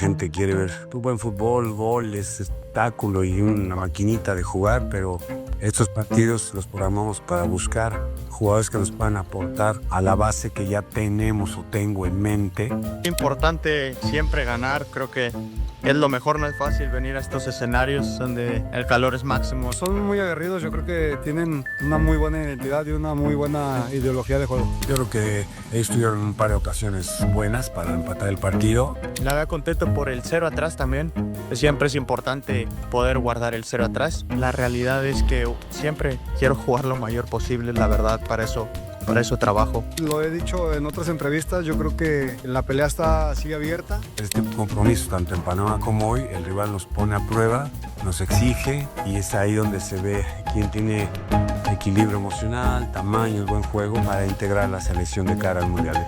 gente quiere ver buen fútbol, goles, espectáculo y una maquinita de jugar, pero estos partidos los programamos para buscar jugadores que nos puedan aportar a la base que ya tenemos o tengo en mente. Es importante siempre ganar, creo que es lo mejor, no es fácil venir a estos escenarios donde el calor es máximo. Son muy aguerridos, yo creo que tienen una muy buena identidad y una muy buena ideología de juego. Yo creo que ellos tuvieron un par de ocasiones buenas para empatar el partido. La verdad contento por el 0 atrás también, siempre es importante poder guardar el 0 atrás. La realidad es que siempre quiero jugar lo mayor posible, la verdad, para eso trabajo. Lo he dicho en otras entrevistas, yo creo que la pelea sigue abierta. Este compromiso, tanto en Panamá como hoy, el rival nos pone a prueba, nos exige y es ahí donde se ve quién tiene equilibrio emocional, tamaño y buen juego para integrar la selección de cara al Mundial.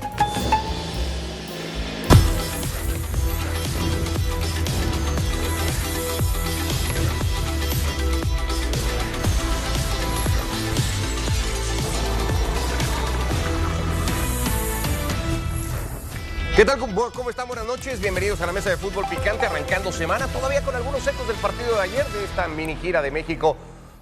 ¿Qué tal? ¿Cómo están? Buenas noches. Bienvenidos a la mesa de fútbol picante, arrancando semana todavía con algunos ecos del partido de ayer, de esta mini gira de México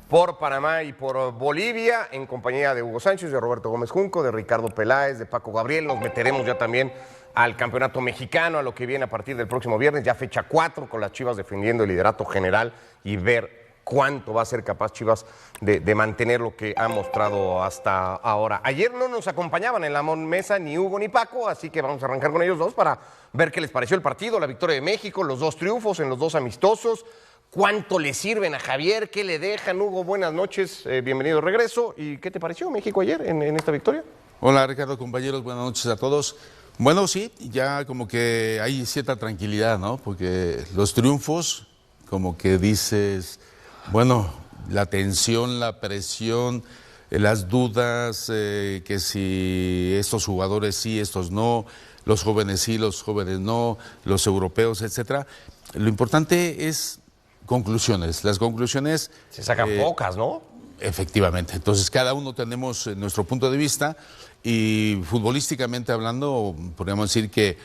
por Panamá y por Bolivia, en compañía de Hugo Sánchez, de Roberto Gómez Junco, de Ricardo Peláez, de Paco Gabriel. Nos meteremos ya también al campeonato mexicano, a lo que viene a partir del próximo viernes, ya fecha 4, con las Chivas defendiendo el liderato general y ver cuánto va a ser capaz Chivas de mantener lo que ha mostrado hasta ahora. Ayer no nos acompañaban en la mesa ni Hugo ni Paco, así que vamos a arrancar con ellos dos para ver qué les pareció el partido, la victoria de México, los dos triunfos en los dos amistosos, cuánto le sirven a Javier, qué le dejan. Hugo, buenas noches, bienvenido de regreso. ¿Y qué te pareció México ayer en esta victoria? Hola Ricardo, compañeros, buenas noches a todos. Bueno, sí, ya como que hay cierta tranquilidad, ¿no? Porque los triunfos, como que dices, bueno, la tensión, la presión, las dudas, que si estos jugadores sí, estos no, los jóvenes sí, los jóvenes no, los europeos, etcétera. Lo importante es conclusiones. Las conclusiones se sacan pocas, ¿no? Efectivamente. Entonces, cada uno tenemos nuestro punto de vista y futbolísticamente hablando, podríamos decir que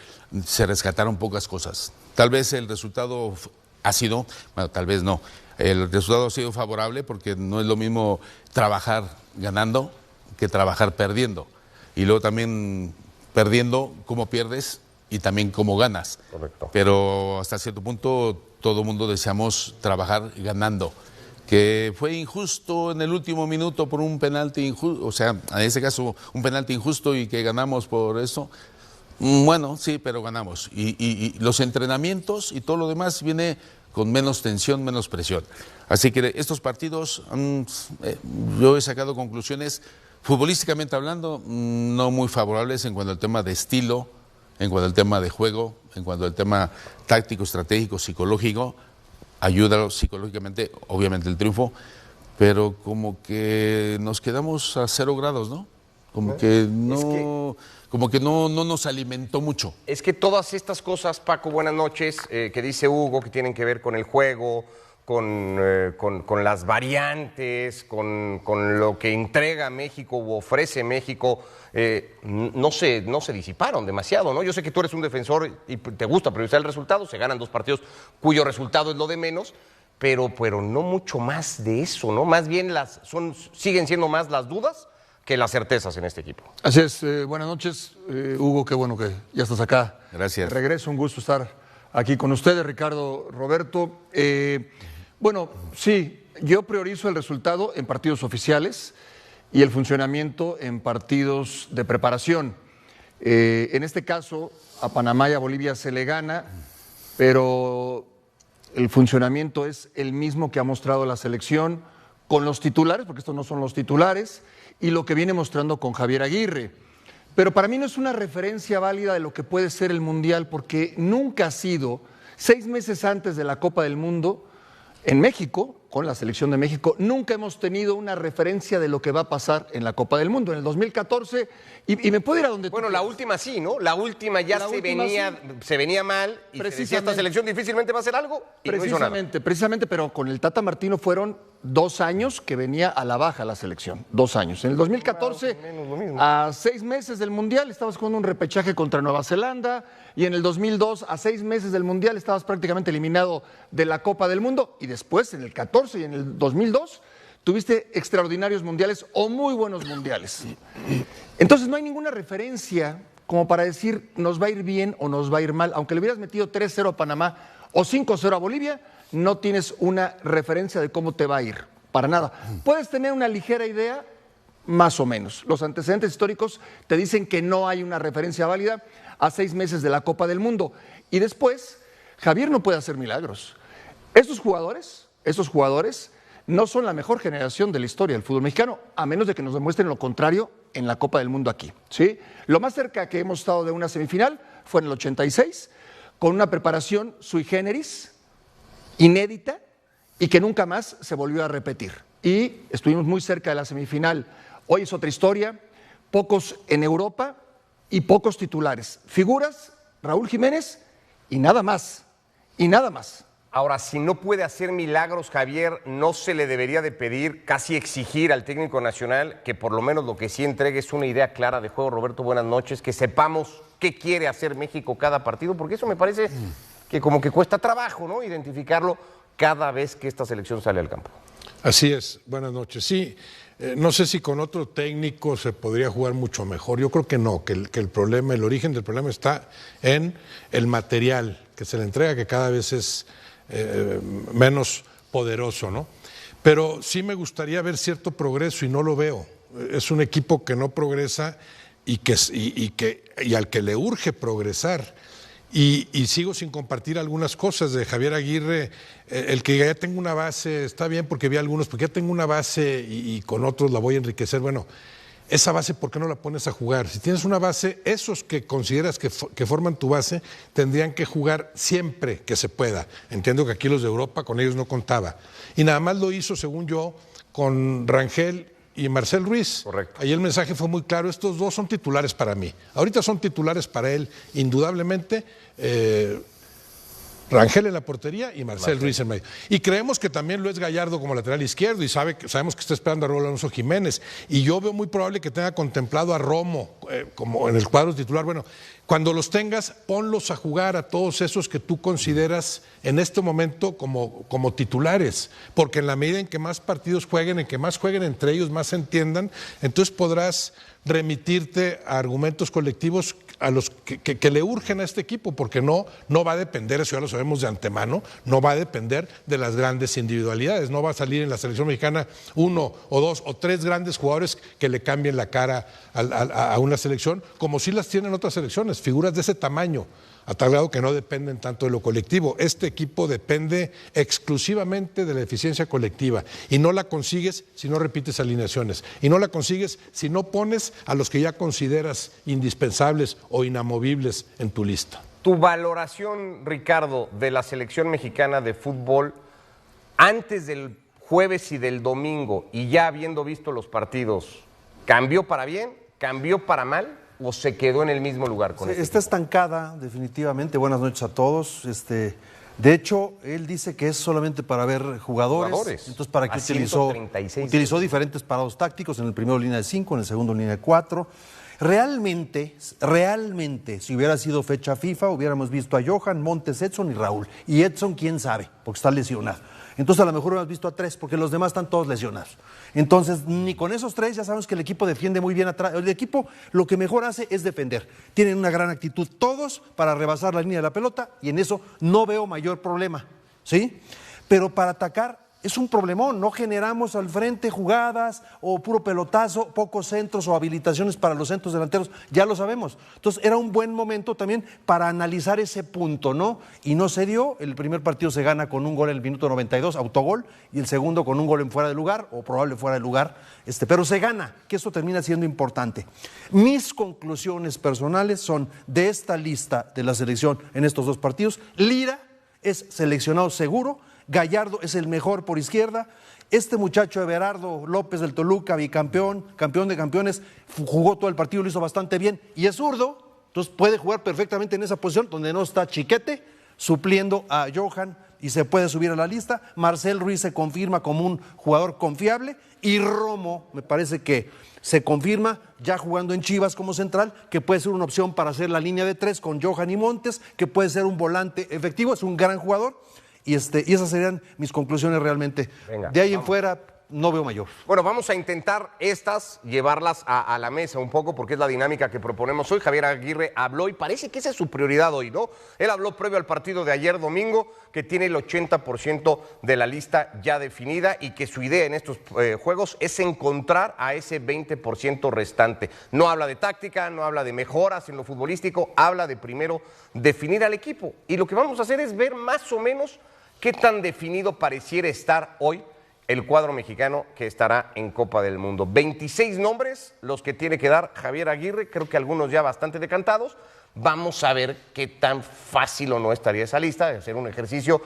se rescataron pocas cosas. Tal vez el resultado ha sido, bueno, tal vez no. El resultado ha sido favorable porque no es lo mismo trabajar ganando que trabajar perdiendo. Y luego también perdiendo, cómo pierdes y también cómo ganas. Correcto. Pero hasta cierto punto todo el mundo deseamos trabajar ganando. Que fue injusto en el último minuto por un penalti injusto, o sea, en ese caso un penalti injusto y que ganamos por eso. Bueno, sí, pero ganamos. Y los entrenamientos y todo lo demás viene con menos tensión, menos presión. Así que estos partidos, yo he sacado conclusiones, futbolísticamente hablando, no muy favorables en cuanto al tema de estilo, en cuanto al tema de juego, en cuanto al tema táctico, estratégico, psicológico. Ayuda psicológicamente, obviamente el triunfo, pero como que nos quedamos a 0 grados, ¿no? Como que no... Como que no nos alimentó mucho. Es que todas estas cosas, Paco, buenas noches, que dice Hugo, que tienen que ver con el juego, con las variantes, con lo que entrega México o ofrece México, no se disiparon demasiado, ¿no? Yo sé que tú eres un defensor y te gusta priorizar el resultado, se ganan 2 partidos cuyo resultado es lo de menos, pero no mucho más de eso, ¿no? Más bien siguen siendo más las dudas que las certezas en este equipo. Así es, buenas noches, Hugo, qué bueno que ya estás acá. Gracias. Regreso, un gusto estar aquí con ustedes, Ricardo, Roberto. Bueno, sí, yo priorizo el resultado en partidos oficiales y el funcionamiento en partidos de preparación. En este caso, a Panamá y a Bolivia se le gana, pero el funcionamiento es el mismo que ha mostrado la selección con los titulares, porque estos no son los titulares, y lo que viene mostrando con Javier Aguirre. Pero para mí no es una referencia válida de lo que puede ser el Mundial, porque nunca ha sido, 6 meses antes de la Copa del Mundo, en México, con la selección de México, nunca hemos tenido una referencia de lo que va a pasar en la Copa del Mundo. En el 2014, y me puedo ir a donde Bueno, tú la quieras. última sí, ¿no? La última ya La se última venía mal y se decía, esta selección difícilmente va a hacer algo y no hizo nada. Precisamente, pero con el Tata Martino fueron 2 años que venía a la baja la selección, 2 años. En el 2014, Más o menos lo mismo. a 6 meses del Mundial, estabas jugando un repechaje contra Nueva Zelanda, y en el 2002, a 6 meses del Mundial, estabas prácticamente eliminado de la Copa del Mundo, y después, en el 14 y en el 2002, tuviste extraordinarios mundiales o muy buenos mundiales. Entonces no hay ninguna referencia como para decir nos va a ir bien o nos va a ir mal. Aunque le hubieras metido 3-0 a Panamá o 5-0 a Bolivia, no tienes una referencia de cómo te va a ir, para nada. Puedes tener una ligera idea, más o menos. Los antecedentes históricos te dicen que no hay una referencia válida a 6 meses de la Copa del Mundo. Y después, Javier no puede hacer milagros. Estos jugadores no son la mejor generación de la historia del fútbol mexicano, a menos de que nos demuestren lo contrario en la Copa del Mundo aquí, ¿sí? Lo más cerca que hemos estado de una semifinal fue en el 86, con una preparación sui generis, inédita, y que nunca más se volvió a repetir. Y estuvimos muy cerca de la semifinal. Hoy es otra historia, pocos en Europa y pocos titulares. Figuras, Raúl Jiménez y nada más, y nada más. Ahora, si no puede hacer milagros, Javier, ¿no se le debería de pedir, casi exigir al técnico nacional que por lo menos lo que sí entregue es una idea clara de juego? Roberto, buenas noches, que sepamos qué quiere hacer México cada partido, porque eso me parece que como que cuesta trabajo, ¿no? Identificarlo cada vez que esta selección sale al campo. Así es, buenas noches. Sí, no sé si con otro técnico se podría jugar mucho mejor. Yo creo que no, que el problema, el origen del problema está en el material que se le entrega, que cada vez es menos poderoso, ¿no? Pero sí me gustaría ver cierto progreso y no lo veo. Es un equipo que no progresa y al que le urge progresar. Y sigo sin compartir algunas cosas de Javier Aguirre, el que ya tengo una base, está bien porque vi algunos, porque ya tengo una base y con otros la voy a enriquecer. Bueno, esa base, ¿por qué no la pones a jugar? Si tienes una base, esos que consideras que forman tu base, tendrían que jugar siempre que se pueda. Entiendo que aquí los de Europa, con ellos no contaba. Y nada más lo hizo, según yo, con Rangel y Marcel Ruiz. Correcto. Ahí el mensaje fue muy claro, estos dos son titulares para mí. Ahorita son titulares para él, indudablemente, Rangel en la portería y Marcel Ruiz en medio. Y creemos que también lo es Gallardo como lateral izquierdo y sabemos que está esperando a Raúl Alonso Jiménez. Y yo veo muy probable que tenga contemplado a Romo como en el cuadro titular. Bueno, cuando los tengas, ponlos a jugar a todos esos que tú consideras en este momento como titulares. Porque en la medida en que más partidos jueguen, en que más jueguen entre ellos, más se entiendan, entonces podrás remitirte a argumentos colectivos a los que le urgen a este equipo, porque no va a depender, eso ya lo sabemos de antemano, no va a depender de las grandes individualidades, no va a salir en la selección mexicana 1 o 2 o 3 grandes jugadores que le cambien la cara a una selección, como sí las tienen otras selecciones, figuras de ese tamaño, a tal grado que no dependen tanto de lo colectivo. Este equipo depende exclusivamente de la eficiencia colectiva y no la consigues si no repites alineaciones y no la consigues si no pones a los que ya consideras indispensables o inamovibles en tu lista. Tu valoración, Ricardo, de la selección mexicana de fútbol antes del jueves y del domingo y ya habiendo visto los partidos, ¿cambió para bien? ¿Cambió para mal? ¿O se quedó en el mismo lugar con este Está equipo? estancada, definitivamente. Buenas noches a todos. De hecho, él dice que es solamente para ver jugadores. Entonces, ¿para qué A 136. utilizó diferentes parados tácticos? En el primero línea de 5, en el segundo línea de 4. Realmente, si hubiera sido fecha FIFA, hubiéramos visto a Johan, Montes, Edson y Raúl. Y Edson, quién sabe, porque está lesionado. Entonces, a lo mejor hemos visto a 3, porque los demás están todos lesionados. Entonces, ni con esos 3 ya sabemos que el equipo defiende muy bien atrás. El equipo lo que mejor hace es defender. Tienen una gran actitud todos para rebasar la línea de la pelota y en eso no veo mayor problema, ¿sí? Pero para atacar es un problemón, no generamos al frente jugadas o puro pelotazo, pocos centros o habilitaciones para los centros delanteros, ya lo sabemos. Entonces era un buen momento también para analizar ese punto, ¿no? Y no se dio, el primer partido se gana con un gol en el minuto 92, autogol, y el segundo con un gol en fuera de lugar, o probable fuera de lugar, pero se gana, que eso termina siendo importante. Mis conclusiones personales son de esta lista de la selección en estos 2 partidos, Lira es seleccionado seguro, Gallardo es el mejor por izquierda. Este muchacho Everardo López del Toluca, bicampeón, campeón de campeones, jugó todo el partido, lo hizo bastante bien y es zurdo, entonces puede jugar perfectamente en esa posición donde no está Chiquete, supliendo a Johan y se puede subir a la lista. Marcel Ruiz se confirma como un jugador confiable y Romo me parece que se confirma ya jugando en Chivas como central, que puede ser una opción para hacer la línea de 3 con Johan y Montes, que puede ser un volante efectivo, es un gran jugador. Y esas serían mis conclusiones realmente. Venga, de ahí en fuera no veo mayor. Bueno, vamos a intentar llevarlas a la mesa un poco porque es la dinámica que proponemos hoy. Javier Aguirre habló y parece que esa es su prioridad hoy, ¿no? Él habló previo al partido de ayer domingo que tiene el 80% de la lista ya definida y que su idea en estos juegos es encontrar a ese 20% restante. No habla de táctica, no habla de mejoras en lo futbolístico, habla de primero definir al equipo. Y lo que vamos a hacer es ver más o menos qué tan definido pareciera estar hoy el cuadro mexicano que estará en Copa del Mundo. 26 nombres los que tiene que dar Javier Aguirre, creo que algunos ya bastante decantados. Vamos a ver qué tan fácil o no estaría esa lista, de hacer un ejercicio,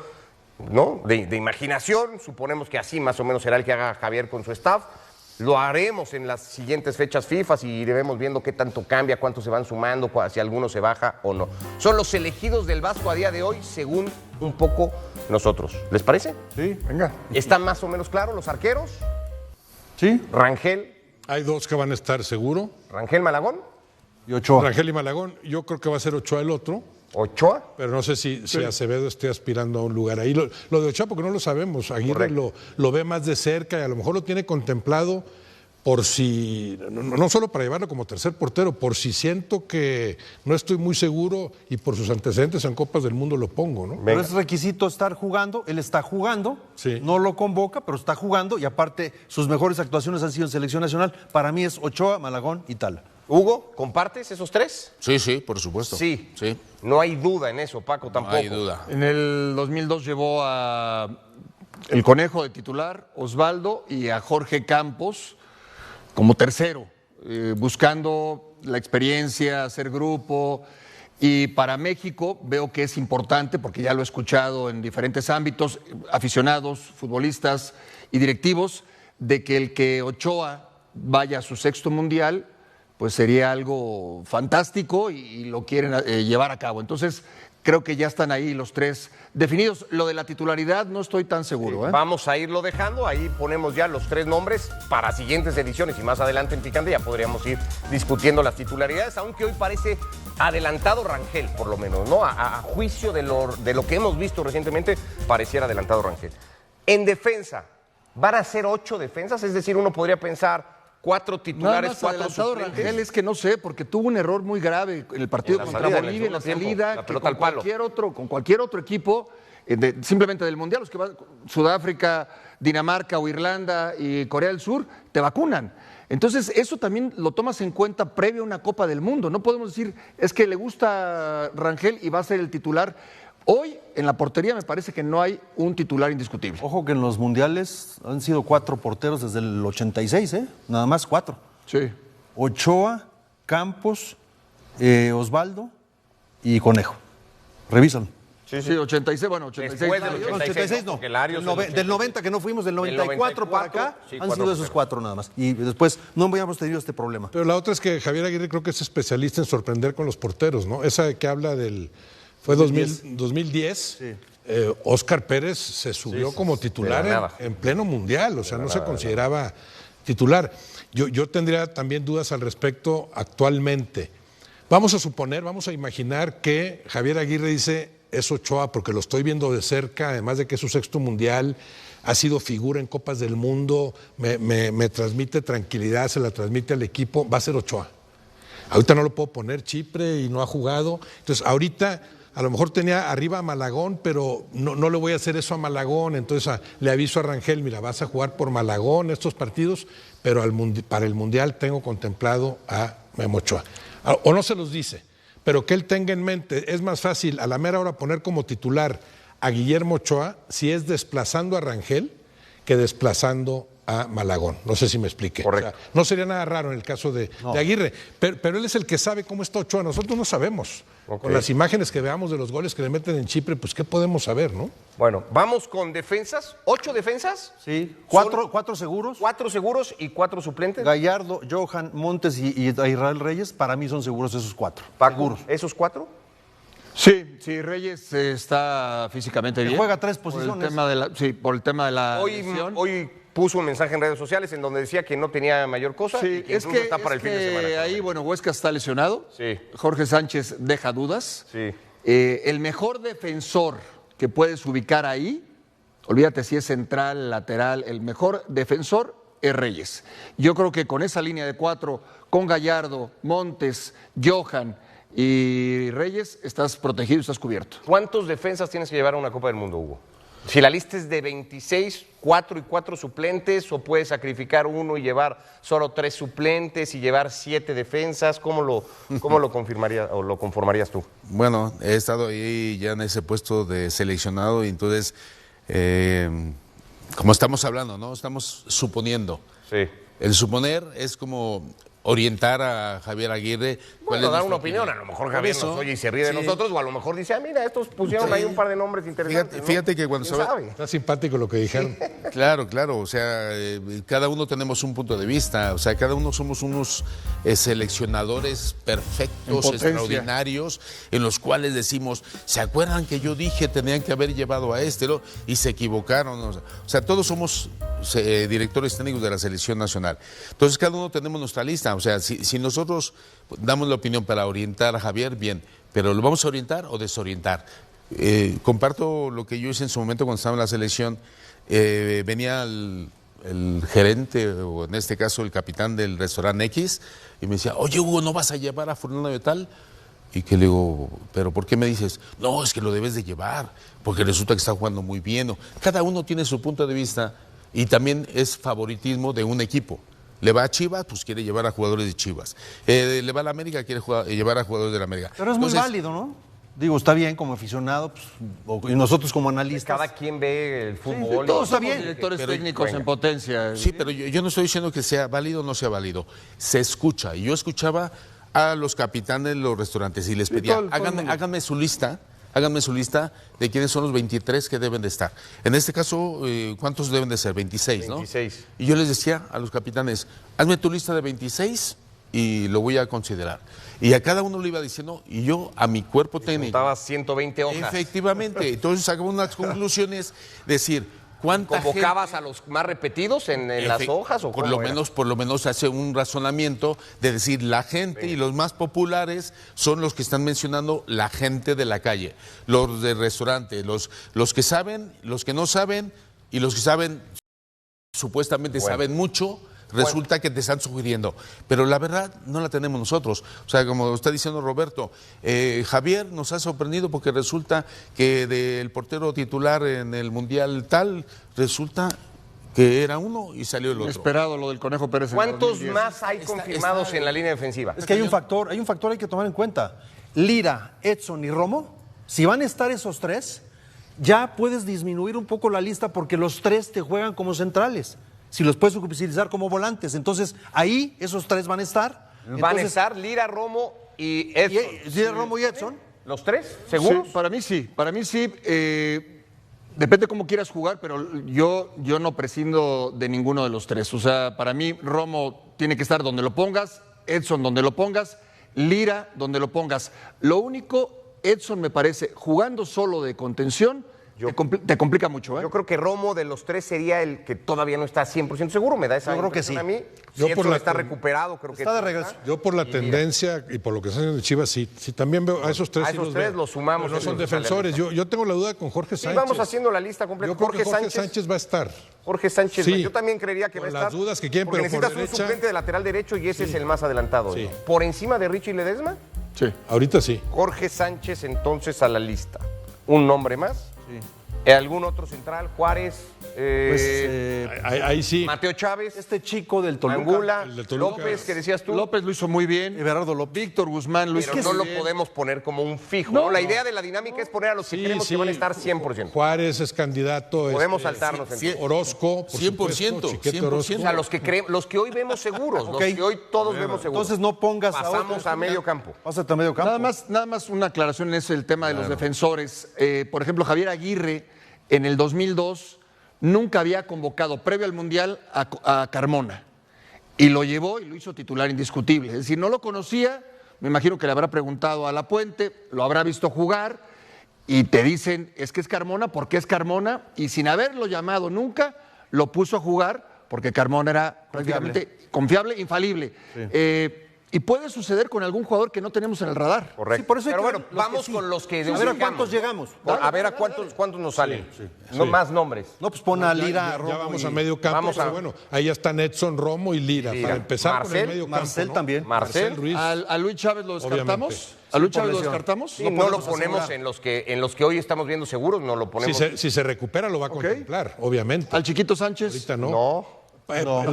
¿no?, de imaginación. Suponemos que así más o menos será el que haga Javier con su staff. Lo haremos en las siguientes fechas FIFA y iremos viendo qué tanto cambia, cuántos se van sumando, si alguno se baja o no. Son los elegidos del Vasco a día de hoy, según un poco nosotros. ¿Les parece? Sí, venga. ¿Están más o menos claros los arqueros? Sí. Rangel. Hay dos que van a estar seguro. Rangel Malagón. Y Ochoa. Rangel y Malagón. Yo creo que va a ser Ochoa el otro. Ochoa. Pero no sé si Acevedo esté aspirando a un lugar ahí. Lo de Ochoa, porque no lo sabemos. Aguirre lo ve más de cerca y a lo mejor lo tiene contemplado por si, no solo para llevarlo como tercer portero, por si siento que no estoy muy seguro y por sus antecedentes en Copas del Mundo lo pongo, ¿no? Pero es requisito estar jugando, él está jugando, sí. No lo convoca, pero está jugando y aparte sus mejores actuaciones han sido en selección nacional. Para mí es Ochoa, Malagón y Tala. Hugo, ¿compartes esos tres? Sí, por supuesto. Sí. No hay duda en eso, Paco, tampoco. No hay duda. En el 2002 llevó a el Conejo de titular, Osvaldo, y a Jorge Campos como tercero, buscando la experiencia, hacer grupo. Y para México veo que es importante, porque ya lo he escuchado en diferentes ámbitos, aficionados, futbolistas y directivos, de que el que Ochoa vaya a su sexto mundial, pues sería algo fantástico y lo quieren llevar a cabo. Entonces, creo que ya están ahí los tres definidos. Lo de la titularidad no estoy tan seguro. Vamos a irlo dejando, ahí ponemos ya los tres nombres para siguientes ediciones y más adelante en Picante ya podríamos ir discutiendo las titularidades, aunque hoy parece adelantado Rangel, por lo menos, ¿no? A juicio de lo que hemos visto recientemente, pareciera adelantado Rangel. En defensa, ¿van a ser 8 defensas? Es decir, uno podría pensar 4 titulares, 4 suplentes. Rangel, es que no sé, porque tuvo un error muy grave en el partido contra Bolivia, en la salida, que con cualquier otro equipo, simplemente del Mundial, los que van Sudáfrica, Dinamarca o Irlanda y Corea del Sur, te vacunan. Entonces, eso también lo tomas en cuenta previo a una Copa del Mundo. No podemos decir, es que le gusta Rangel y va a ser el titular. Hoy, en la portería, me parece que no hay un titular indiscutible. Ojo que en los mundiales han sido 4 porteros desde el 86, Nada más 4. Sí. Ochoa, Campos, Osvaldo y Conejo. Revísalo. Sí, 86, bueno, 86. Después del 86 no. Del Del 90 que no fuimos, del 94 para acá, han sido esos 4 nada más. Y después no habíamos tenido este problema. Pero la otra es que Javier Aguirre creo que es especialista en sorprender con los porteros, ¿no? Esa que habla fue 2010. Sí. Óscar Pérez se subió como titular en pleno mundial, o sea, no se consideraba titular. Yo tendría también dudas al respecto actualmente. Vamos a imaginar que Javier Aguirre dice es Ochoa porque lo estoy viendo de cerca, además de que es su sexto mundial, ha sido figura en Copas del Mundo, me transmite tranquilidad, se la transmite al equipo, va a ser Ochoa. Ahorita no lo puedo poner, Chipre, y no ha jugado. Entonces, ahorita a lo mejor tenía arriba a Malagón, pero no le voy a hacer eso a Malagón. Entonces, le aviso a Rangel, mira, vas a jugar por Malagón estos partidos, pero para el Mundial tengo contemplado a Memo Ochoa. O no se los dice, pero que él tenga en mente, es más fácil a la mera hora poner como titular a Guillermo Ochoa si es desplazando a Rangel que desplazando a Malagón. No sé si me expliqué. Correcto. O sea, no sería nada raro en el caso de Aguirre, pero él es el que sabe cómo está Ochoa. Nosotros no sabemos. Ok. Con las imágenes que veamos de los goles que le meten en Chipre, pues ¿qué podemos saber, no? Bueno, vamos con defensas. 8 defensas. Sí, Son cuatro seguros. 4 seguros y 4 suplentes. Gallardo, Johan, Montes y Israel Reyes, para mí son seguros esos 4. Paco, Seguros. ¿esos 4? Sí, Reyes está físicamente bien. juega 3 Por posiciones. el tema de la, por el tema de la lesión. Hoy puso un mensaje en redes sociales en donde decía que no tenía mayor cosa y Sí, que es incluso que, está para el fin de es que semana. ahí, bueno, Huesca está lesionado. Sí. Jorge Sánchez deja dudas. Sí. El mejor defensor que puedes ubicar ahí, olvídate si es central, lateral, el mejor defensor es Reyes. Yo creo que con esa línea de 4, con Gallardo, Montes, Johan y Reyes, estás protegido, estás cubierto. ¿Cuántos defensas tienes que llevar a una Copa del Mundo, Hugo? Si la lista es de 26, 4 y 4 suplentes, o puedes sacrificar uno y llevar solo 3 suplentes y llevar 7 defensas, ¿cómo lo confirmarías o lo conformarías tú? Bueno, he estado ahí ya en ese puesto de seleccionado y entonces, como estamos hablando, ¿no? Estamos suponiendo. Sí. El suponer es como orientar a Javier Aguirre. ¿cuál Bueno, es dar nuestra una opinión, a lo mejor Por Javier eso, nos oye y se ríe de sí. nosotros, o a lo mejor dice, mira, estos pusieron ahí un par de nombres interesantes. Fíjate que cuando ¿Quién se va- sabe? Está simpático lo que dijeron. Claro, o sea, cada uno tenemos un punto de vista, o sea, cada uno somos unos seleccionadores En perfectos, potencia. extraordinarios, en los cuales decimos, ¿se acuerdan que yo dije tenían que haber llevado a este, ¿no? Y se equivocaron? O sea, todos somos directores técnicos de la selección nacional. Entonces, cada uno tenemos nuestra lista, o sea, si nosotros damos la opinión para orientar a Javier, bien, pero ¿lo vamos a orientar o desorientar? Comparto lo que yo hice en su momento cuando estaba en la selección. Venía el gerente, o en este caso el capitán del restaurante X, y me decía, oye Hugo, ¿no vas a llevar a Fernando de tal? Y que le digo, ¿pero por qué me dices? No, es que lo debes de llevar, porque resulta que está jugando muy bien. Cada uno tiene su punto de vista y también es favoritismo de un equipo. Le va a Chivas, pues quiere llevar a jugadores de Chivas. Le va a la América, quiere llevar a jugadores de la América. Pero es muy válido, ¿no? Digo, está bien como aficionado, pues, y nosotros como analistas. Cada quien ve el fútbol. todo y- está bien. Directores Pero- técnicos venga. en potencia. Sí, pero yo no estoy diciendo que sea válido o no sea válido. Se escucha. Y yo escuchaba a los capitanes de los restaurantes y les pedía, todo el mundo. háganme su lista de quiénes son los 23 que deben de estar. En este caso, ¿cuántos deben de ser? 26, ¿no? 26. Y yo les decía a los capitanes, hazme tu lista de 26 y lo voy a considerar. Y a cada uno le iba diciendo, y yo a mi cuerpo técnico. Contaba 120 hojas. Efectivamente. Entonces sacaba unas conclusiones, decir, ¿cuánta ¿Convocabas gente- a los más repetidos en las hojas o por cómo lo era? menos hace un razonamiento de decir la gente y los más populares son los que están mencionando la gente de la calle, los de restaurante, los que saben, los que no saben y los que saben supuestamente saben mucho. Resulta que te están sugiriendo, pero la verdad no la tenemos nosotros. O sea, como está diciendo Roberto, Javier nos ha sorprendido porque resulta que del portero titular en el Mundial tal, resulta que era uno y salió el otro. Esperado lo del Conejo Pérez. en ¿Cuántos 2010. más hay confirmados en la línea defensiva? Es que hay un factor hay que tomar en cuenta. Lira, Edson y Romo, si van a estar esos 3, ya puedes disminuir un poco la lista porque los 3 te juegan como centrales. Si los puedes utilizar como volantes, entonces ahí esos 3 van a estar. Van a Entonces, estar Lira, Romo y Edson. Lira, Romo y Edson. ¿Los 3? ¿Seguros? Sí, para mí sí. Depende cómo quieras jugar, pero yo no prescindo de ninguno de los 3. O sea, para mí Romo tiene que estar donde lo pongas, Edson donde lo pongas, Lira donde lo pongas. Lo único, Edson me parece, jugando solo de contención, te complica mucho. ¿eh? Yo creo que Romo de los 3 sería el que todavía no está 100% seguro. Me da esa Yo creo que impresión sí. a mí. Yo Si por Edson la- está recuperado, creo que Está de regreso. Yo por la tendencia y por lo que está haciendo Chivas, sí también veo a esos 3. A esos tres los sumamos Pero no y son nos sale defensores. Yo tengo la duda con Jorge Sí, Sánchez. vamos haciendo la lista completa. Yo creo que Jorge Sánchez va a estar. Jorge Sánchez, Sí. yo también creería que va a Con estar. las dudas que quieren, porque pero por necesitas un derecha- suplente de lateral derecho y ese es el más adelantado. Sí. ¿no? Por encima de Richie Ledesma, Sí. Ahorita sí. Jorge Sánchez entonces a la lista. ¿Un nombre más? ¿Algún otro central? Juárez, Ahí sí. Mateo Chávez, Este chico del Toluca. Anguila, El de Toluca. López, que decías tú. López lo hizo muy bien. Everardo López. Víctor Guzmán lo hizo Pero no muy lo bien. podemos poner como un fijo. ¿no? La idea de la dinámica es poner a los que creemos que van a estar 100%. Juárez es candidato. Podemos saltarnos entonces. Orozco, por 100%, supuesto, Chiquete 100%. Orozco. O sea, los que hoy vemos seguros, Ok. los que hoy todos vemos seguros. Entonces no pongas Pasamos a medio campo. Pásate a medio campo. Nada más una aclaración en ese el tema de los defensores. Por ejemplo, Javier Aguirre en el 2002 nunca había convocado previo al Mundial a Carmona y lo llevó y lo hizo titular indiscutible. Es decir, no lo conocía, me imagino que le habrá preguntado a Lapuente, lo habrá visto jugar y te dicen, es que es Carmona porque es Carmona y sin haberlo llamado nunca, lo puso a jugar porque Carmona era prácticamente confiable, infalible. Y puede suceder con algún jugador que no tenemos en el radar. Correcto. Sí, por eso hay Pero que bueno, ver los vamos que sí. con los que A ver a ubicamos. cuántos llegamos. A ver a cuántos nos salen. No, más nombres. No, pues pon a Lira, Ya Romo vamos y a medio campo. Vamos a- pero bueno, ahí ya están Edson, Romo y Lira. Lira. Para empezar con Marcel, el medio campo. Marcel ¿no? también. Marcel Ruiz. ¿A Luis Chávez lo descartamos? Obviamente. ¿A Luis Sí, Chávez por lo lesión. descartamos? Sí, no lo ponemos en los que hoy estamos viendo seguros, no lo ponemos. Si se recupera, lo va a contemplar, obviamente. ¿Al Chiquito Sánchez? Ahorita no. No.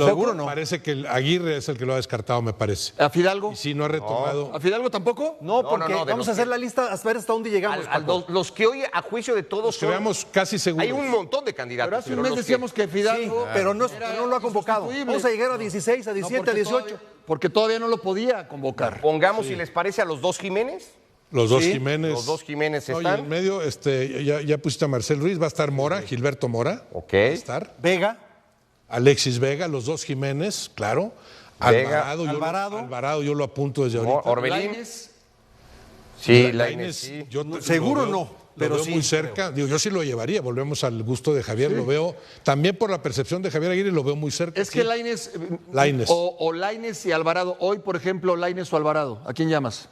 seguro no. Parece que el Aguirre es el que lo ha descartado, me parece. ¿A Fidalgo? Y si no ha retomado. ¿A Fidalgo tampoco? No, porque no, de vamos los a hacer que- la lista a ver hasta dónde llegamos. Paco. Los que hoy, a juicio de todos, Que veamos casi seguros. hay un montón de candidatos. Pero hace un pero mes los decíamos que Sí, Fidalgo. pero no era lo ha convocado. insustituible. Vamos a llegar a 16, a 17, a 18. Porque todavía no lo podía convocar. Pongamos, si les parece, a los dos Jiménez. Los dos Sí, Jiménez. Los dos Jiménez No, y están. en medio, ya pusiste a Marcel Ruiz, va a estar Mora, Gilberto Mora. Ok. Va a estar. Vega, Alexis Vega, los dos Jiménez, claro. Vega, Alvarado, yo lo apunto desde ahorita. Orbelín. Lainez, Sí, Lainez, sí. yo seguro lo veo- no, Lo pero veo sí, muy cerca. Digo, yo sí lo llevaría. Volvemos al gusto de Javier. Lo veo también por la percepción de Javier Aguirre, lo veo muy cerca. es sí. que Lainez. Lainez. O Lainez y Alvarado. Hoy, por ejemplo, Lainez o Alvarado. ¿A quién llamas?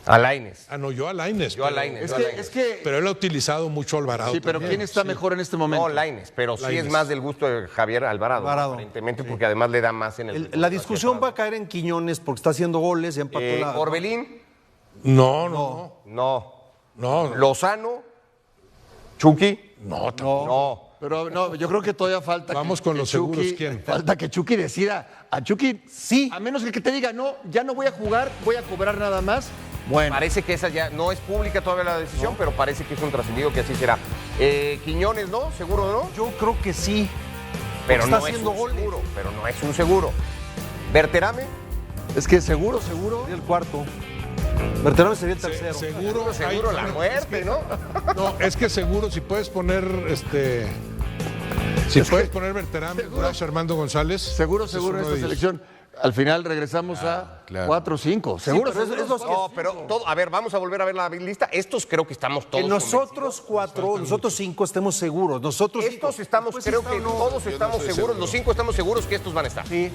A Lainez. Ah, no, yo a Lainez. Yo a pero- Lainez. Es que. Pero él ha utilizado mucho a Alvarado. Sí, pero también. ¿quién está mejor en este momento? No, Lainez, pero sí Lainez. es más del gusto de Javier Alvarado. Aparentemente, porque además le da más en el. la discusión va a caer en Quiñones porque está haciendo goles y empató la. Orbelín, No. no. Lozano, Chucky, no. Pero no, yo creo que todavía falta. Vamos que- con que los seguros, Chucky- ¿quién? Falta que Chucky decida. A Chucky, Sí. A menos que te diga, no, ya no voy a jugar, voy a cobrar nada más. Bueno. Parece que esa ya no es pública todavía la decisión, pero parece que es un trascendido que así será. Quiñones, ¿no? ¿Seguro no? Yo creo que sí. Pero está no es haciendo un goles. seguro. Pero no es un seguro. Berterame, Es que seguro. Sería el cuarto. Berterame sería el tercero. Seguro. seguro la muerte, ¿no? No, es que seguro, si puedes poner Si puedes poner Berterame, Blas, Armando González. Seguro es en uno esta de ellos. selección. Al final regresamos a claro. 4 o 5. Seguro. pero es los que- No, pero todo, a ver, vamos a volver a ver la lista. Estos creo que estamos todos. Que nosotros cuatro, nosotros cinco estemos seguros. Nosotros Estos estamos, Pues creo está que o no. todos estamos seguros, los 5 estamos seguros que estos van a estar. Sí.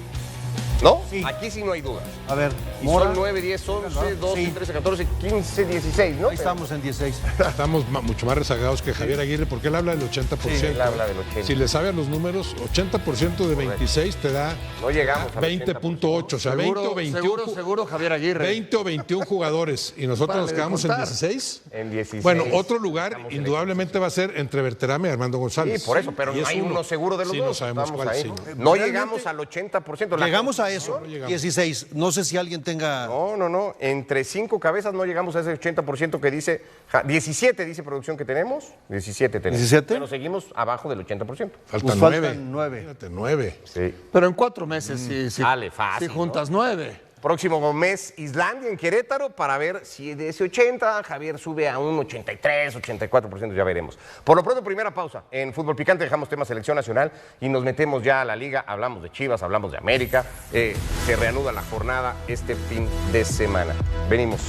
¿No? Sí. Aquí sí no hay dudas. A ver, Y Mora. son 9, 10, 11, 12, Sí. 13, 14, 15, 16, ¿no? Ahí estamos en 16. Estamos mucho más rezagados que Javier Aguirre porque él habla del 80%. Sí, él habla del 80%. Si le sabe a los números, 80% de 26 te da No llegamos al 20.8, o sea, 20 o 21. Seguro, Javier Aguirre. 20 o 21 jugadores y nosotros Párale nos de quedamos en contar. 16. En 16. Bueno, otro lugar Estamos en indudablemente va a ser entre Berterame y Armando González. Sí, por eso, pero Y no es hay uno seguro de los sí, dos. no sabemos Estamos cuál. ahí. Sí. No Realmente, llegamos al 80%. La Llegamos a eso. llegamos. 16. No sé si alguien tenga. No. Entre 5 cabezas no llegamos a ese 80% que dice. 17 dice producción que tenemos. 17 tenemos. 17. Pero seguimos abajo del 80%. Faltan Nos 9. faltan 9. Fíjate, 9. Sí. Pero en 4 meses, si Dale, fácil, si juntas 9. Próximo mes, Islandia en Querétaro, para ver si de ese 80 Javier sube a un 83, 84%, ya veremos. Por lo pronto, primera pausa. En Fútbol Picante dejamos tema selección nacional y nos metemos ya a la liga. Hablamos de Chivas, hablamos de América. Se reanuda la jornada este fin de semana. Venimos.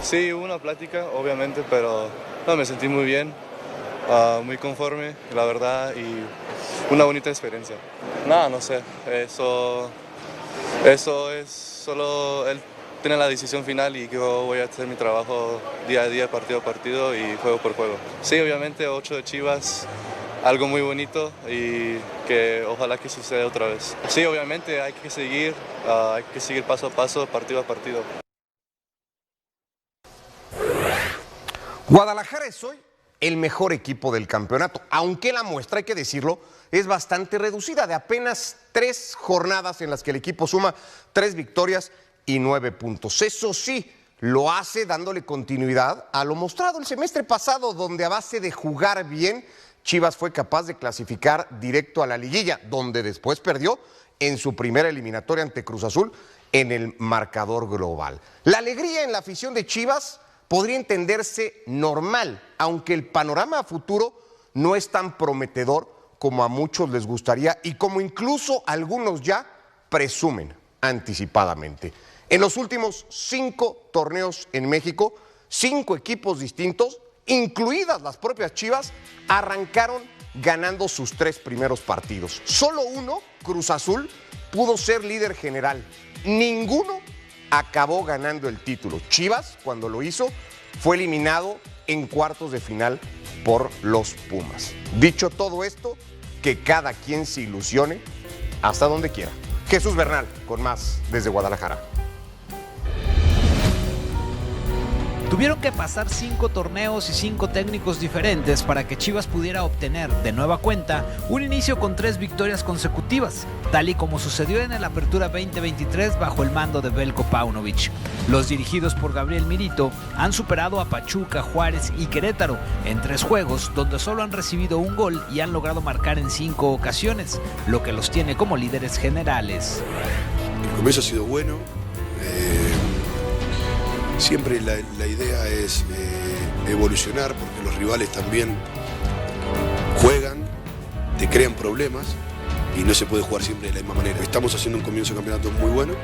Sí, hubo una plática, obviamente, pero no, me sentí muy bien, muy conforme, la verdad, y una bonita experiencia. No sé, eso es solo él tiene la decisión final y yo voy a hacer mi trabajo día a día, partido a partido y juego por juego. Sí, obviamente 8 de Chivas, algo muy bonito y que ojalá que suceda otra vez. Sí, obviamente hay que seguir paso a paso, partido a partido. Guadalajara es hoy el mejor equipo del campeonato, aunque la muestra, hay que decirlo, es bastante reducida, de apenas 3 jornadas en las que el equipo suma 3 victorias y 9 puntos. Eso sí, lo hace dándole continuidad a lo mostrado el semestre pasado, donde a base de jugar bien, Chivas fue capaz de clasificar directo a la liguilla, donde después perdió en su primera eliminatoria ante Cruz Azul en el marcador global. La alegría en la afición de Chivas podría entenderse normal, aunque el panorama a futuro no es tan prometedor como a muchos les gustaría y como incluso algunos ya presumen anticipadamente. En los últimos 5 torneos en México, 5 equipos distintos, incluidas las propias Chivas, arrancaron ganando sus 3 primeros partidos. Solo uno, Cruz Azul, pudo ser líder general. Ninguno acabó ganando el título. Chivas, cuando lo hizo, fue eliminado en cuartos de final por los Pumas. Dicho todo esto, que cada quien se ilusione hasta donde quiera. Jesús Bernal, con más desde Guadalajara. Tuvieron que pasar 5 torneos y 5 técnicos diferentes para que Chivas pudiera obtener de nueva cuenta un inicio con 3 victorias consecutivas, tal y como sucedió en el Apertura 2023 bajo el mando de Veljko Paunovic. Los dirigidos por Gabriel Milito han superado a Pachuca, Juárez y Querétaro en 3 juegos donde solo han recibido un gol y han logrado marcar en 5 ocasiones, lo que los tiene como líderes generales. El comienzo ha sido bueno. Siempre la idea es evolucionar, porque los rivales también juegan, te crean problemas y no se puede jugar siempre de la misma manera. Estamos haciendo un comienzo de campeonato muy bueno,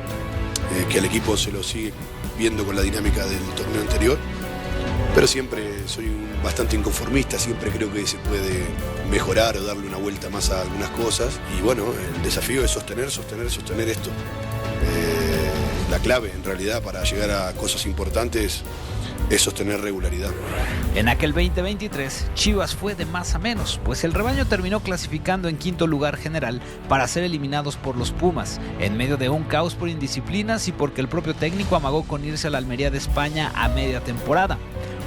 que al equipo se lo sigue viendo con la dinámica del torneo anterior, pero siempre soy bastante inconformista, siempre creo que se puede mejorar o darle una vuelta más a algunas cosas, y bueno, el desafío es sostener esto. La clave en realidad para llegar a cosas importantes es sostener regularidad. En aquel 2023, Chivas fue de más a menos, pues el rebaño terminó clasificando en 5º lugar general para ser eliminados por los Pumas, en medio de un caos por indisciplinas y porque el propio técnico amagó con irse a la Almería de España a media temporada.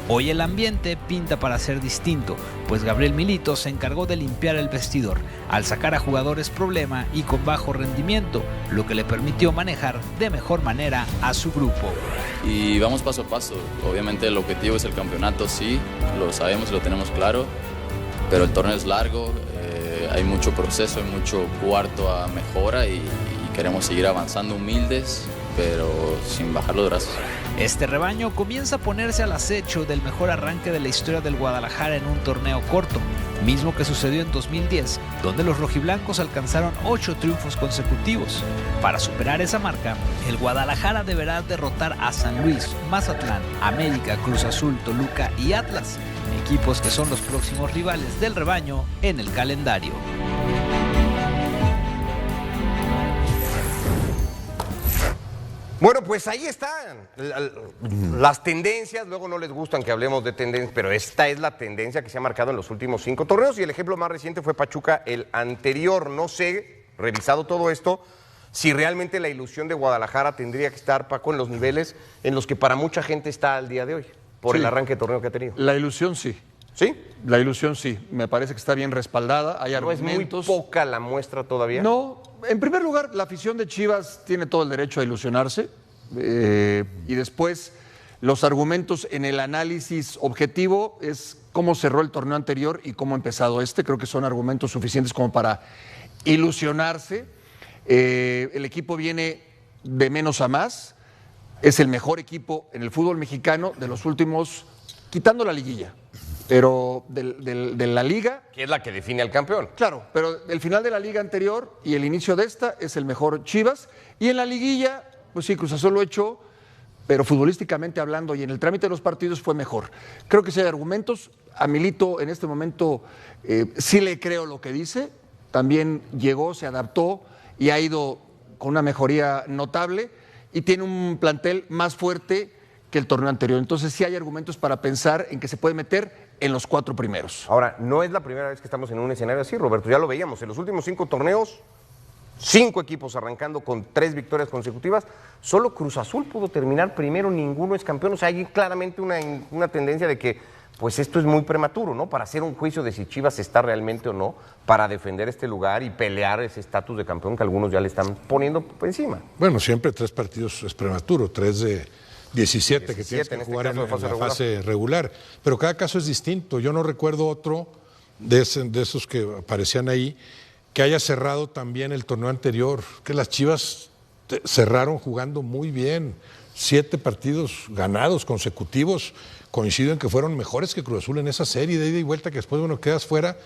Hoy el ambiente pinta para ser distinto, pues Gabriel Milito se encargó de limpiar el vestidor, al sacar a jugadores problema y con bajo rendimiento, lo que le permitió manejar de mejor manera a su grupo. Y vamos paso a paso, obviamente el objetivo es el campeonato, sí, lo sabemos y lo tenemos claro, pero el torneo es largo, hay mucho proceso, hay mucho cuarto a mejora y queremos seguir avanzando humildes, pero sin bajar los brazos. Este rebaño comienza a ponerse al acecho del mejor arranque de la historia del Guadalajara en un torneo corto, mismo que sucedió en 2010, donde los rojiblancos alcanzaron 8 triunfos consecutivos. Para superar esa marca, el Guadalajara deberá derrotar a San Luis, Mazatlán, América, Cruz Azul, Toluca y Atlas, equipos que son los próximos rivales del rebaño en el calendario. Bueno, pues ahí están las tendencias. Luego no les gustan que hablemos de tendencias, pero esta es la tendencia que se ha marcado en los últimos 5 torneos, y el ejemplo más reciente fue Pachuca, el anterior. No sé, revisado todo esto, si realmente la ilusión de Guadalajara tendría que estar, Paco, en los niveles en los que para mucha gente está al día de hoy, por el arranque de torneo que ha tenido. La ilusión sí. ¿Sí? La ilusión sí, me parece que está bien respaldada, hay argumentos. ¿No es muy poca la muestra todavía? No, en primer lugar, la afición de Chivas tiene todo el derecho a ilusionarse, y después los argumentos en el análisis objetivo es cómo cerró el torneo anterior y cómo ha empezado este. Creo que son argumentos suficientes como para ilusionarse. El equipo viene de menos a más, es el mejor equipo en el fútbol mexicano de los últimos, quitando la liguilla, pero de la liga. Que es la que define al campeón. Claro, pero el final de la liga anterior y el inicio de esta es el mejor Chivas, y en la liguilla, pues sí, Cruz Azul lo echó, pero futbolísticamente hablando y en el trámite de los partidos fue mejor. Creo que sí hay argumentos. A Milito en este momento sí le creo lo que dice, también llegó, se adaptó y ha ido con una mejoría notable, y tiene un plantel más fuerte que el torneo anterior. Entonces sí hay argumentos para pensar en que se puede meter en los 4 primeros. Ahora, no es la primera vez que estamos en un escenario así, Roberto, ya lo veíamos. En los últimos 5 torneos, 5 equipos arrancando con 3 victorias consecutivas. Solo Cruz Azul pudo terminar primero, ninguno es campeón. O sea, hay claramente una tendencia de que pues esto es muy prematuro, ¿no? Para hacer un juicio de si Chivas está realmente o no para defender este lugar y pelear ese estatus de campeón que algunos ya le están poniendo por encima. Bueno, siempre 3 partidos es prematuro, 3 de 17 que tienes que jugar en la fase regular. Pero cada caso es distinto. Yo no recuerdo otro de esos que aparecían ahí que haya cerrado también el torneo anterior, que las Chivas cerraron jugando muy bien. 7 partidos ganados consecutivos. Coincido en que fueron mejores que Cruz Azul en esa serie de ida y vuelta, que después, bueno, quedas fuera,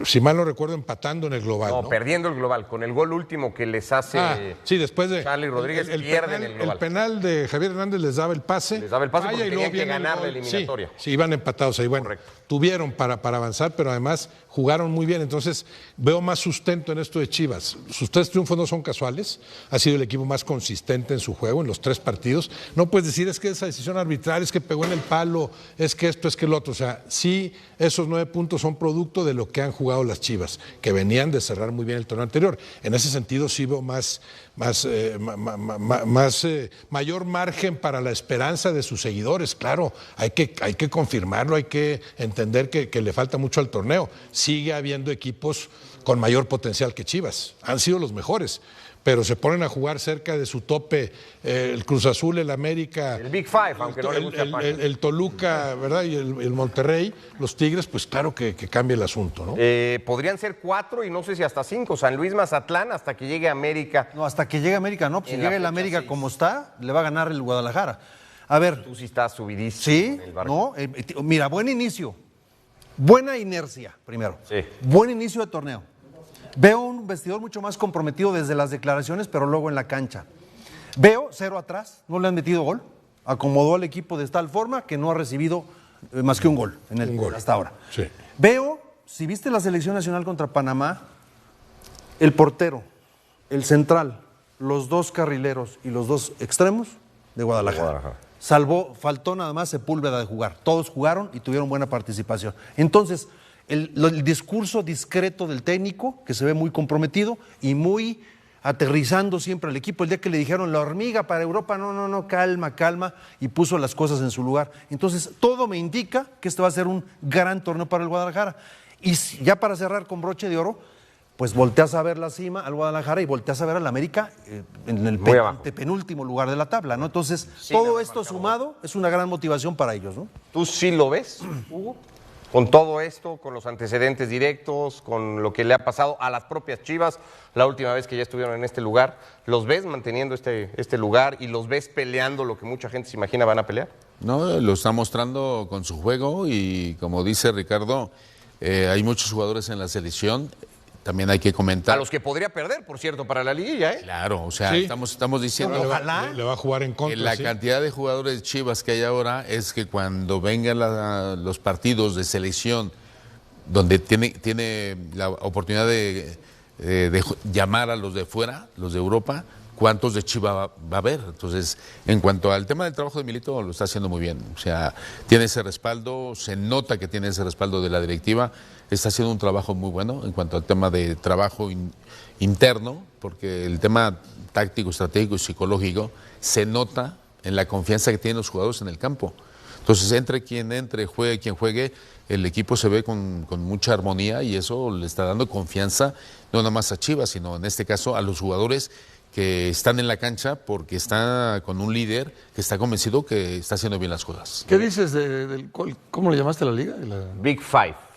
si mal no recuerdo, empatando en el global. No, perdiendo el global, con el gol último que les hace sí, después de Charlie Rodríguez, pierden el global. El penal de Javier Hernández les daba el pase. Les daba el pase porque tenían que ganar la eliminatoria. Sí, iban empatados ahí. Bueno, correcto. Tuvieron para avanzar, pero además jugaron muy bien. Entonces, veo más sustento en esto de Chivas. Sus 3 triunfos no son casuales. Ha sido el equipo más consistente en su juego, en los 3 partidos. No puedes decir, es que esa decisión arbitral, es que pegó en el palo, es que esto, es que el otro. O sea, sí, esos 9 puntos son producto de lo que han jugado las Chivas, que venían de cerrar muy bien el torneo anterior. En ese sentido, sí veo mayor margen para la esperanza de sus seguidores. Claro, hay que confirmarlo, hay que entender que le falta mucho al torneo. Sigue habiendo equipos con mayor potencial que Chivas, han sido los mejores, pero se ponen a jugar cerca de su tope, el Cruz Azul, el América, el Big Five, aunque no le guste el Toluca, ¿verdad? Y el Monterrey, los Tigres, pues claro que cambia el asunto, ¿no? Podrían ser 4 y no sé si hasta 5, San Luis, Mazatlán, hasta que llegue América. No, hasta que llegue América, no, pues si llega el América 6. Como está, le va a ganar el Guadalajara. A ver. Tú sí estás subidísimo. Sí, en el barco. No, mira, buen inicio, buena inercia, primero. Sí. Buen inicio de torneo. Veo un vestidor mucho más comprometido desde las declaraciones, pero luego en la cancha. Veo 0 atrás, no le han metido gol. Acomodó al equipo de tal forma que no ha recibido más que un gol hasta ahora. Sí. Veo, si viste la selección nacional contra Panamá, el portero, el central, los 2 carrileros y los 2 extremos de Guadalajara. Faltó nada más Sepúlveda de jugar. Todos jugaron y tuvieron buena participación. Entonces, el discurso discreto del técnico, que se ve muy comprometido y muy aterrizando siempre al equipo. El día que le dijeron la hormiga para Europa, no, calma, y puso las cosas en su lugar. Entonces, todo me indica que este va a ser un gran torneo para el Guadalajara. Y ya para cerrar con broche de oro, pues volteas a ver la cima al Guadalajara y volteas a ver al América en el penúltimo lugar de la tabla, ¿no? Entonces, sí, todo esto sumado es una gran motivación para ellos, ¿no? ¿Tú sí lo ves, Hugo? Con todo esto, con los antecedentes directos, con lo que le ha pasado a las propias Chivas, la última vez que ya estuvieron en este lugar, ¿los ves manteniendo este lugar y los ves peleando lo que mucha gente se imagina van a pelear? No, lo está mostrando con su juego y como dice Ricardo, hay muchos jugadores en la selección. También hay que comentar. A los que podría perder, por cierto, para la liguilla, ¿eh? Claro, o sea, sí. estamos diciendo. Ojalá le va a jugar en contra. La cantidad de jugadores de Chivas que hay ahora es que cuando vengan los partidos de selección, donde tiene la oportunidad de llamar a los de fuera, los de Europa, ¿cuántos de Chivas va a haber? Entonces, en cuanto al tema del trabajo de Milito, lo está haciendo muy bien. O sea, tiene ese respaldo, se nota que tiene ese respaldo de la directiva. Está haciendo un trabajo muy bueno en cuanto al tema de trabajo interno, porque el tema táctico, estratégico y psicológico se nota en la confianza que tienen los jugadores en el campo. Entonces, entre, juegue quien juegue, el equipo se ve con mucha armonía y eso le está dando confianza, no nada más a Chivas, sino en este caso a los jugadores que están en la cancha porque está con un líder que está convencido que está haciendo bien las cosas. ¿Qué dices cómo le llamaste a la liga? Big Five.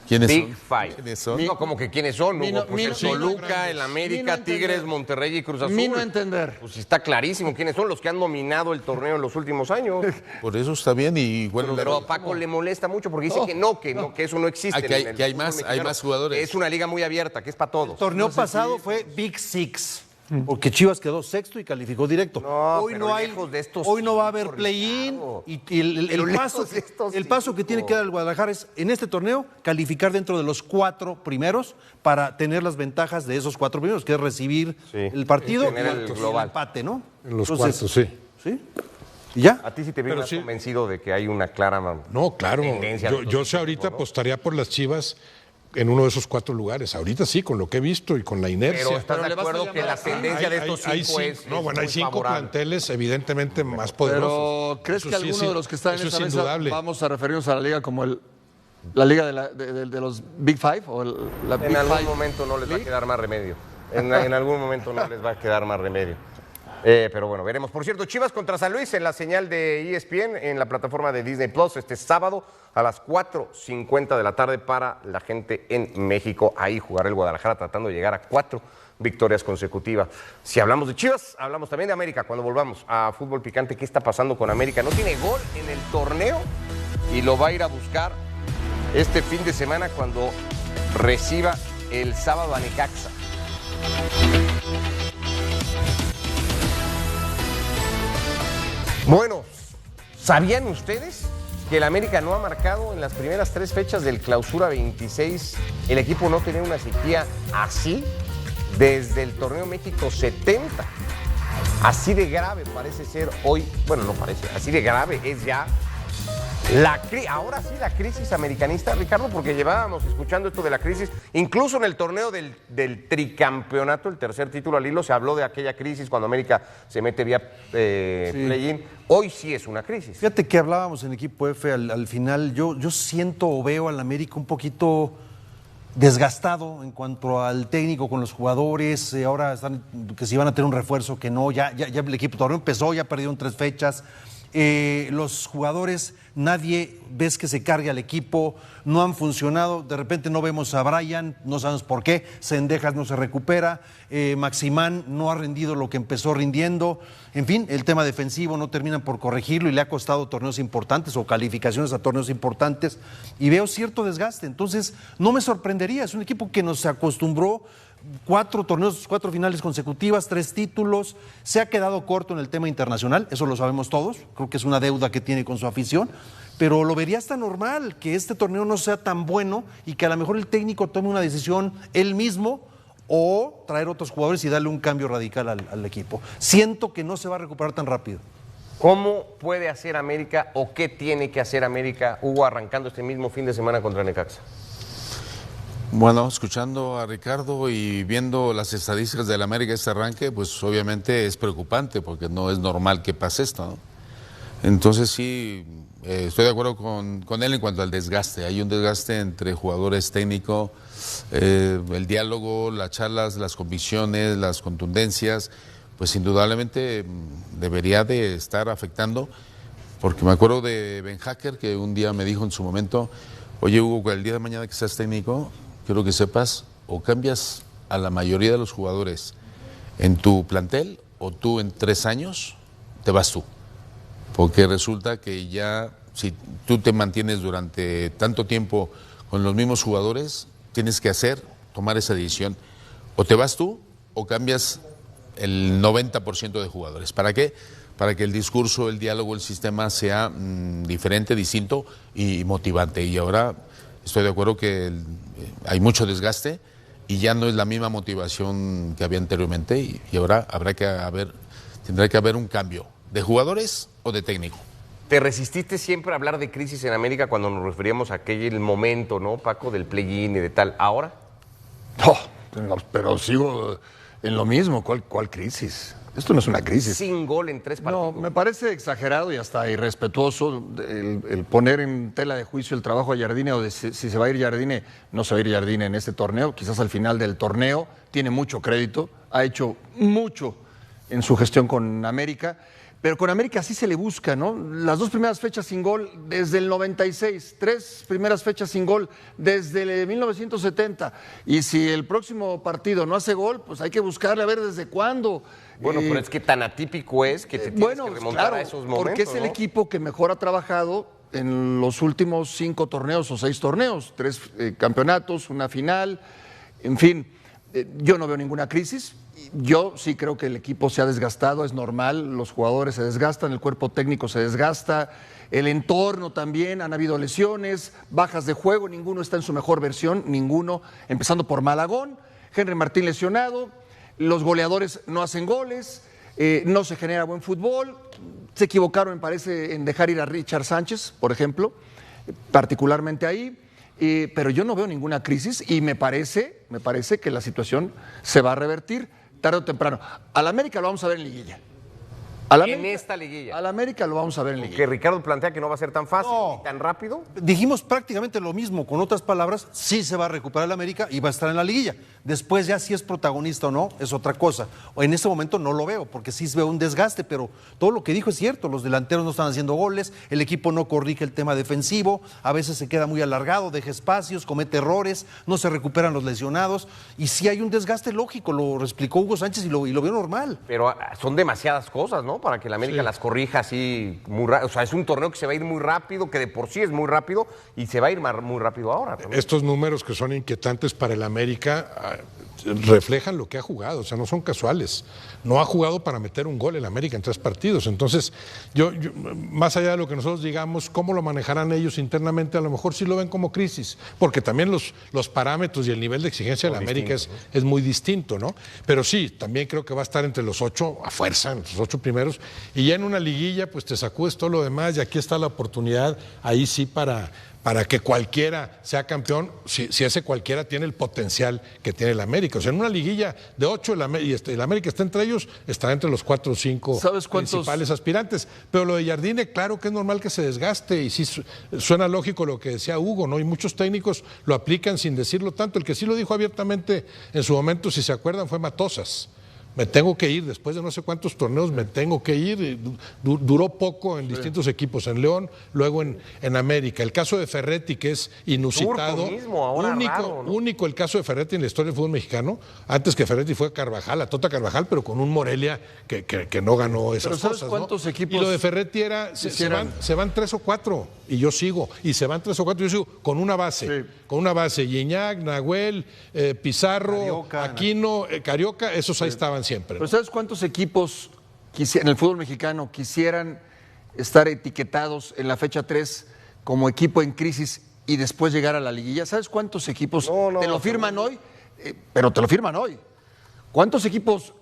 ¿Quiénes Big son? Five. ¿Quiénes son? No, como que ¿quiénes son? Pues el Toluca, el América, Tigres, Monterrey y Cruz Azul. No entender. Pues está clarísimo quiénes son los que han dominado el torneo en los últimos años. Por eso está bien y bueno. Pero a Paco le molesta mucho porque dice que eso no existe. Que hay más jugadores. Es una liga muy abierta, que es para todos. El torneo pasado fue Big Six. Porque Chivas quedó sexto y calificó directo. Hoy no va a haber play-in y el paso que tiene que dar el Guadalajara es en este torneo calificar dentro de los 4 primeros para tener las ventajas de esos 4 primeros, que es recibir el partido y el empate, ¿no? En los cuartos, sí. ¿Y ya? A ti sí te veo Pero más sí. convencido de que hay una clara No, claro. tendencia. Yo sé ahorita apostaría por las Chivas en uno de esos 4 lugares. Ahorita sí, con lo que he visto y con la inercia. Pero estás de acuerdo que la tendencia de estos 5 es. No, bueno, hay muy 5 favorable. planteles evidentemente más poderosos. Pero ¿crees Eso que sí alguno de los que están en eso esta es mesa indudable. vamos a referirnos a la liga como la liga de los Big Five? O la Big En algún Five? momento no les va a quedar más remedio. En algún momento no les va a quedar más remedio. Pero bueno, veremos. Por cierto, Chivas contra San Luis en la señal de ESPN en la plataforma de Disney Plus este sábado a las 4:50 de la tarde para la gente en México. Ahí jugará el Guadalajara tratando de llegar a 4 victorias consecutivas. Si hablamos de Chivas, hablamos también de América. Cuando volvamos a Fútbol Picante, ¿qué está pasando con América? No tiene gol en el torneo y lo va a ir a buscar este fin de semana cuando reciba el sábado a Necaxa. Bueno, ¿sabían ustedes que el América no ha marcado en las primeras 3 fechas del Clausura 26? El equipo no tenía una sequía así desde el Torneo México 70. Así de grave parece ser hoy, bueno, no parece, así de grave es ya ahora sí la crisis americanista, Ricardo, porque llevábamos escuchando esto de la crisis, incluso en el torneo del tricampeonato, el tercer título al hilo, se habló de aquella crisis cuando América se mete vía play-in. Hoy sí es una crisis. Fíjate que hablábamos en equipo F al final, yo siento o veo al América un poquito desgastado en cuanto al técnico con los jugadores, ahora están que si van a tener un refuerzo, que no, ya el equipo torneo empezó, ya perdieron 3 fechas. Los jugadores, nadie ves que se cargue al equipo, no han funcionado, de repente no vemos a Brian, no sabemos por qué, Cendejas no se recupera, Maximán no ha rendido lo que empezó rindiendo, en fin, el tema defensivo no terminan por corregirlo y le ha costado torneos importantes o calificaciones a torneos importantes y veo cierto desgaste, entonces no me sorprendería, es un equipo que nos acostumbró 4 torneos, 4 finales consecutivas, 3 títulos, se ha quedado corto en el tema internacional, eso lo sabemos todos, creo que es una deuda que tiene con su afición, pero lo vería hasta normal que este torneo no sea tan bueno y que a lo mejor el técnico tome una decisión él mismo o traer otros jugadores y darle un cambio radical al equipo. Siento que no se va a recuperar tan rápido. ¿Cómo puede hacer América o qué tiene que hacer América, Hugo, arrancando este mismo fin de semana contra Necaxa? Bueno, escuchando a Ricardo y viendo las estadísticas del América este arranque, pues obviamente es preocupante porque no es normal que pase esto, ¿no? Entonces sí, estoy de acuerdo con él en cuanto al desgaste. Hay un desgaste entre jugadores técnicos, el diálogo, las charlas, las convicciones, las contundencias, pues indudablemente debería de estar afectando, porque me acuerdo de Ben Hacker que un día me dijo en su momento, oye Hugo, el día de mañana que seas técnico, quiero que sepas, o cambias a la mayoría de los jugadores en tu plantel, o tú en 3 años te vas tú. Porque resulta que ya, si tú te mantienes durante tanto tiempo con los mismos jugadores, tienes que tomar esa decisión. O te vas tú, o cambias el 90% de jugadores. ¿Para qué? Para que el discurso, el diálogo, el sistema sea diferente, distinto y motivante. Y ahora estoy de acuerdo que hay mucho desgaste y ya no es la misma motivación que había anteriormente y ahora tendrá que haber un cambio de jugadores o de técnico. ¿Te resististe siempre a hablar de crisis en América cuando nos referíamos a aquel momento, ¿no, Paco, del play-in y de tal? ¿Ahora? No, pero sigo en lo mismo. ¿Cuál crisis? Esto no es una crisis. Sin gol en 3 partidos. No, me parece exagerado y hasta irrespetuoso el poner en tela de juicio el trabajo de Jardine o de si se va a ir Jardine. No se va a ir Jardine en este torneo, quizás al final del torneo. Tiene mucho crédito, ha hecho mucho en su gestión con América. Pero con América sí se le busca, ¿no? Las 2 primeras fechas sin gol desde el 96, 3 primeras fechas sin gol desde el 1970. Y si el próximo partido no hace gol, pues hay que buscarle a ver desde cuándo. Bueno, pero es que tan atípico es que te tienes que remontar a esos momentos, porque es el equipo que mejor ha trabajado en los últimos 5 torneos o 6 torneos, 3 campeonatos, una final, en fin. Yo no veo ninguna crisis. Yo sí creo que el equipo se ha desgastado, es normal, los jugadores se desgastan, el cuerpo técnico se desgasta, el entorno también, han habido lesiones, bajas de juego, ninguno está en su mejor versión, ninguno, empezando por Malagón, Henry Martín lesionado, los goleadores no hacen goles, no se genera buen fútbol, Se equivocaron, me parece, en dejar ir a Richard Sánchez, por ejemplo, particularmente ahí. Pero yo no veo ninguna crisis y me parece que la situación se va a revertir tarde o temprano. Al América lo vamos a ver en liguilla. En esta liguilla. Al América lo vamos a ver en liguilla. Que Ricardo plantea que no va a ser tan fácil y tan rápido. Dijimos prácticamente lo mismo, con otras palabras, sí se va a recuperar el América y va a estar en la liguilla. Después ya si es protagonista o no, es otra cosa. En este momento no lo veo, porque sí veo un desgaste, pero todo lo que dijo es cierto, los delanteros no están haciendo goles, el equipo no corrige el tema defensivo, a veces se queda muy alargado, deja espacios, comete errores, no se recuperan los lesionados, y sí hay un desgaste lógico, lo explicó Hugo Sánchez y lo veo normal. Pero son demasiadas cosas, ¿no? Para que el América las corrija así muy rápido. O sea, es un torneo que se va a ir muy rápido, que de por sí es muy rápido, y se va a ir muy rápido ahora también. Estos números que son inquietantes para el América reflejan lo que ha jugado, o sea, no son casuales. No ha jugado para meter un gol el América en 3 partidos. Entonces, yo más allá de lo que nosotros digamos, cómo lo manejarán ellos internamente, a lo mejor sí lo ven como crisis, porque también los parámetros y el nivel de exigencia del América es muy distinto, ¿no? Pero sí, también creo que va a estar entre los 8, a fuerza, entre los 8 primeros, y ya en una liguilla, pues te sacudes todo lo demás, y aquí está la oportunidad, ahí sí para que cualquiera sea campeón, si ese cualquiera tiene el potencial que tiene el América. O sea, en una liguilla de 8, el América está entre ellos, estará entre los 4 o 5 principales aspirantes. Pero lo de Jardine, claro que es normal que se desgaste, y sí suena lógico lo que decía Hugo, ¿no? Y muchos técnicos lo aplican sin decirlo tanto. El que sí lo dijo abiertamente en su momento, si se acuerdan, fue Matosas. Me tengo que ir, después de no sé cuántos torneos me tengo que ir. Duró poco en distintos equipos, en León, luego en América. El caso de Ferretti, que es inusitado, único el caso de Ferretti en la historia del fútbol mexicano. Antes que Ferretti fue Carvajal, a Tota Carvajal, pero con un Morelia que no ganó esas cosas. ¿Cuántos equipos? Y lo de Ferretti era, se van 3 o 4, y yo sigo. Y se van 3 o 4, yo sigo con una base. Con una base, Gignac, Nahuel, Pizarro, Carioca, Aquino, Carioca, esos ahí estaban siempre. Pero ¿sabes cuántos equipos en el fútbol mexicano quisieran estar etiquetados en la fecha 3 como equipo en crisis y después llegar a la liguilla? ¿Sabes cuántos equipos te lo firman hoy? Pero te lo firman hoy. ¿Cuántos equipos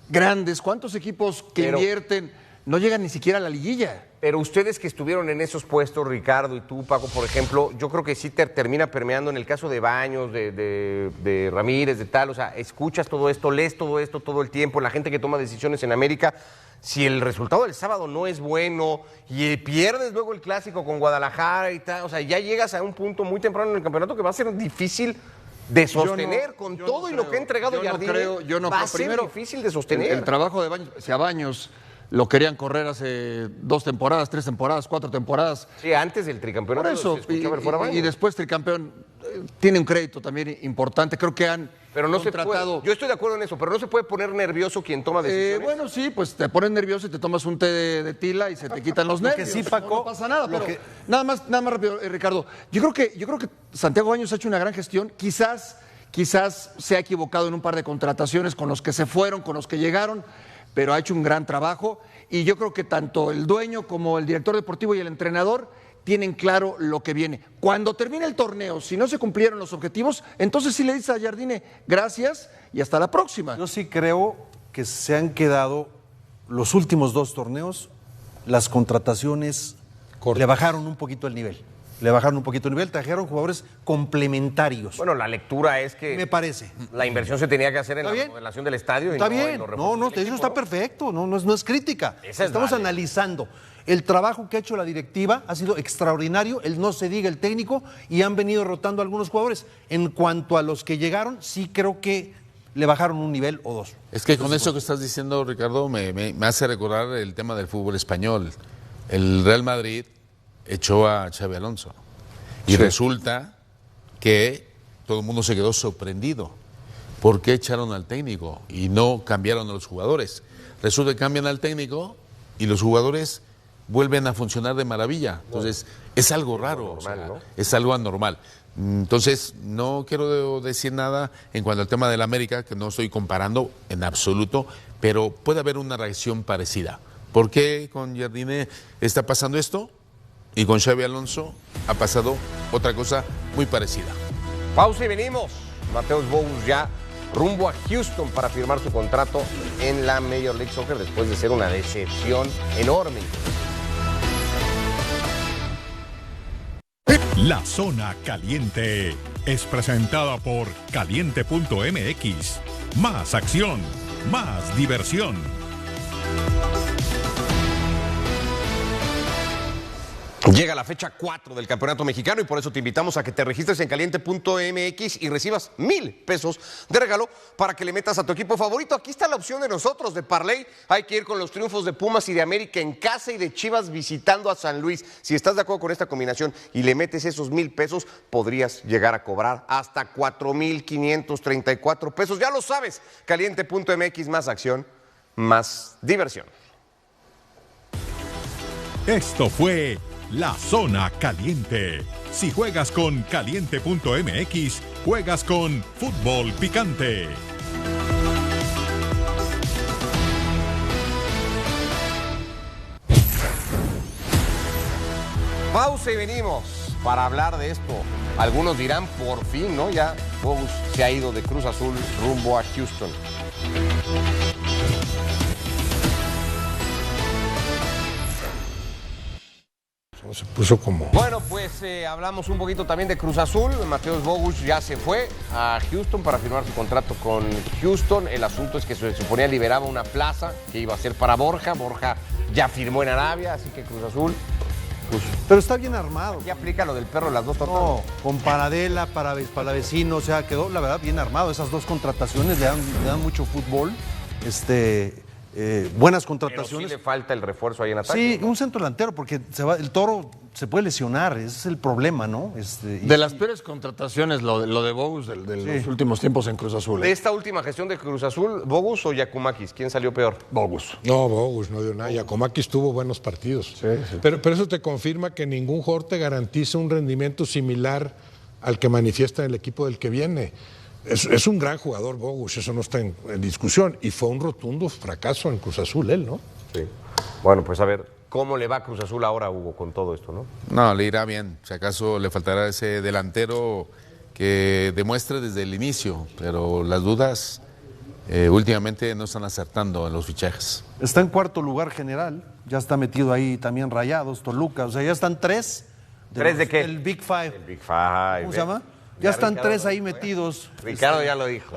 grandes, cuántos equipos que invierten no llegan ni siquiera a la liguilla? Pero ustedes que estuvieron en esos puestos, Ricardo y tú, Paco, por ejemplo, yo creo que sí te termina permeando en el caso de Baños, de Ramírez, de tal, o sea, escuchas todo esto, lees todo esto todo el tiempo, la gente que toma decisiones en América, si el resultado del sábado no es bueno y pierdes luego el clásico con Guadalajara y tal, o sea, ya llegas a un punto muy temprano en el campeonato que va a ser difícil de sostener con todo y lo que ha entregado Jardine, va a ser difícil de sostener. El trabajo de Baños, si a Baños lo querían correr hace 2 temporadas, 3 temporadas, 4 temporadas. Sí, antes del tricampeonato. Por eso, y después tricampeón, tiene un crédito también importante. Creo que han contratado. Yo estoy de acuerdo en eso, pero no se puede poner nervioso quien toma decisiones. Bueno, sí, pues te pones nervioso y te tomas un té de tila y se te quitan los nervios. Que sí, Paco, no pasa nada, pero nada más rápido, Ricardo. Yo creo que Santiago Baños ha hecho una gran gestión. Quizás se ha equivocado en un par de contrataciones con los que se fueron, con los que llegaron, pero ha hecho un gran trabajo, y yo creo que tanto el dueño como el director deportivo y el entrenador tienen claro lo que viene. Cuando termine el torneo, si no se cumplieron los objetivos, entonces sí le dice a Jardine gracias y hasta la próxima. Yo sí creo que se han quedado los últimos 2 torneos, las contrataciones le bajaron un poquito el nivel. Trajeron jugadores complementarios. Bueno, la lectura es que me parece la inversión se tenía que hacer en la remodelación del estadio. Está bien, eso está perfecto, no es crítica. Estamos analizando. El trabajo que ha hecho la directiva ha sido extraordinario, no se diga el técnico, y han venido rotando a algunos jugadores. En cuanto a los que llegaron, sí creo que le bajaron un nivel o 2. Es que con eso que estás diciendo, Ricardo, me hace recordar el tema del fútbol español. El Real Madrid echó a Xabi Alonso y resulta que todo el mundo se quedó sorprendido. ¿Por qué echaron al técnico y no cambiaron a los jugadores? Resulta que cambian al técnico y los jugadores vuelven a funcionar de maravilla. Entonces, es algo raro, es algo anormal. Entonces, no quiero decir nada en cuanto al tema del América, que no estoy comparando en absoluto, pero puede haber una reacción parecida. ¿Por qué con Jardine está pasando esto? Y con Xabi Alonso ha pasado otra cosa muy parecida. Pausa y venimos. Mateus Bous ya rumbo a Houston para firmar su contrato en la Major League Soccer después de ser una decepción enorme. La Zona Caliente es presentada por caliente.mx. Más acción, más diversión. Llega la fecha 4 del Campeonato Mexicano y por eso te invitamos a que te registres en caliente.mx y recibas 1,000 pesos de regalo para que le metas a tu equipo favorito. Aquí está la opción de nosotros, de Parlay. Hay que ir con los triunfos de Pumas y de América en casa y de Chivas visitando a San Luis. Si estás de acuerdo con esta combinación y le metes esos 1,000 pesos, podrías llegar a cobrar hasta 4,534 pesos. Ya lo sabes, caliente.mx, más acción, más diversión. Esto fue La Zona Caliente. Si juegas con caliente.mx, juegas con Fútbol Picante. Pausa y venimos para hablar de esto. Algunos dirán, por fin, ¿no? Ya Bogus se ha ido de Cruz Azul rumbo a Houston. Se puso como... Bueno, pues hablamos un poquito también de Cruz Azul. Mateus Bogus ya se fue a Houston para firmar su contrato con Houston. El asunto es que se suponía liberaba una plaza que iba a ser para Borja. Borja ya firmó en Arabia, así que Cruz Azul... Pues, pero está bien armado. Ya aplica lo del perro de las dos tortas. No, con Paradela, para vecino, o sea, quedó la verdad bien armado. Esas dos contrataciones le dan mucho fútbol. Buenas contrataciones. Pero sí le falta el refuerzo ahí en ataque. Sí, ¿no? Un centro delantero, porque el Toro se puede lesionar, ese es el problema, ¿no? De las peores contrataciones, lo de Bogus de los últimos tiempos en Cruz Azul. De esta última gestión de Cruz Azul, ¿Bogus o Giacomakis? ¿Quién salió peor? Bogus. No, Bogus no dio nada. Giacomakis tuvo buenos partidos. Sí. Pero eso te confirma que ningún jugador te garantiza un rendimiento similar al que manifiesta en el equipo del que viene. Es un gran jugador Bogus, eso no está en discusión. Y fue un rotundo fracaso en Cruz Azul él, ¿no? Sí. Bueno, pues a ver, ¿cómo le va a Cruz Azul ahora, Hugo, con todo esto, no? No, le irá bien. Si acaso le faltará ese delantero que demuestre desde el inicio, pero las dudas últimamente no están acertando en los fichajes. Está en cuarto lugar general, ya está metido ahí también Rayados, Toluca, o sea, ya están tres. ¿Tres de qué? El Big Five. El Big Five. ¿Cómo se llama? Ya están Ricardo, tres ahí metidos. Ricardo ya lo dijo.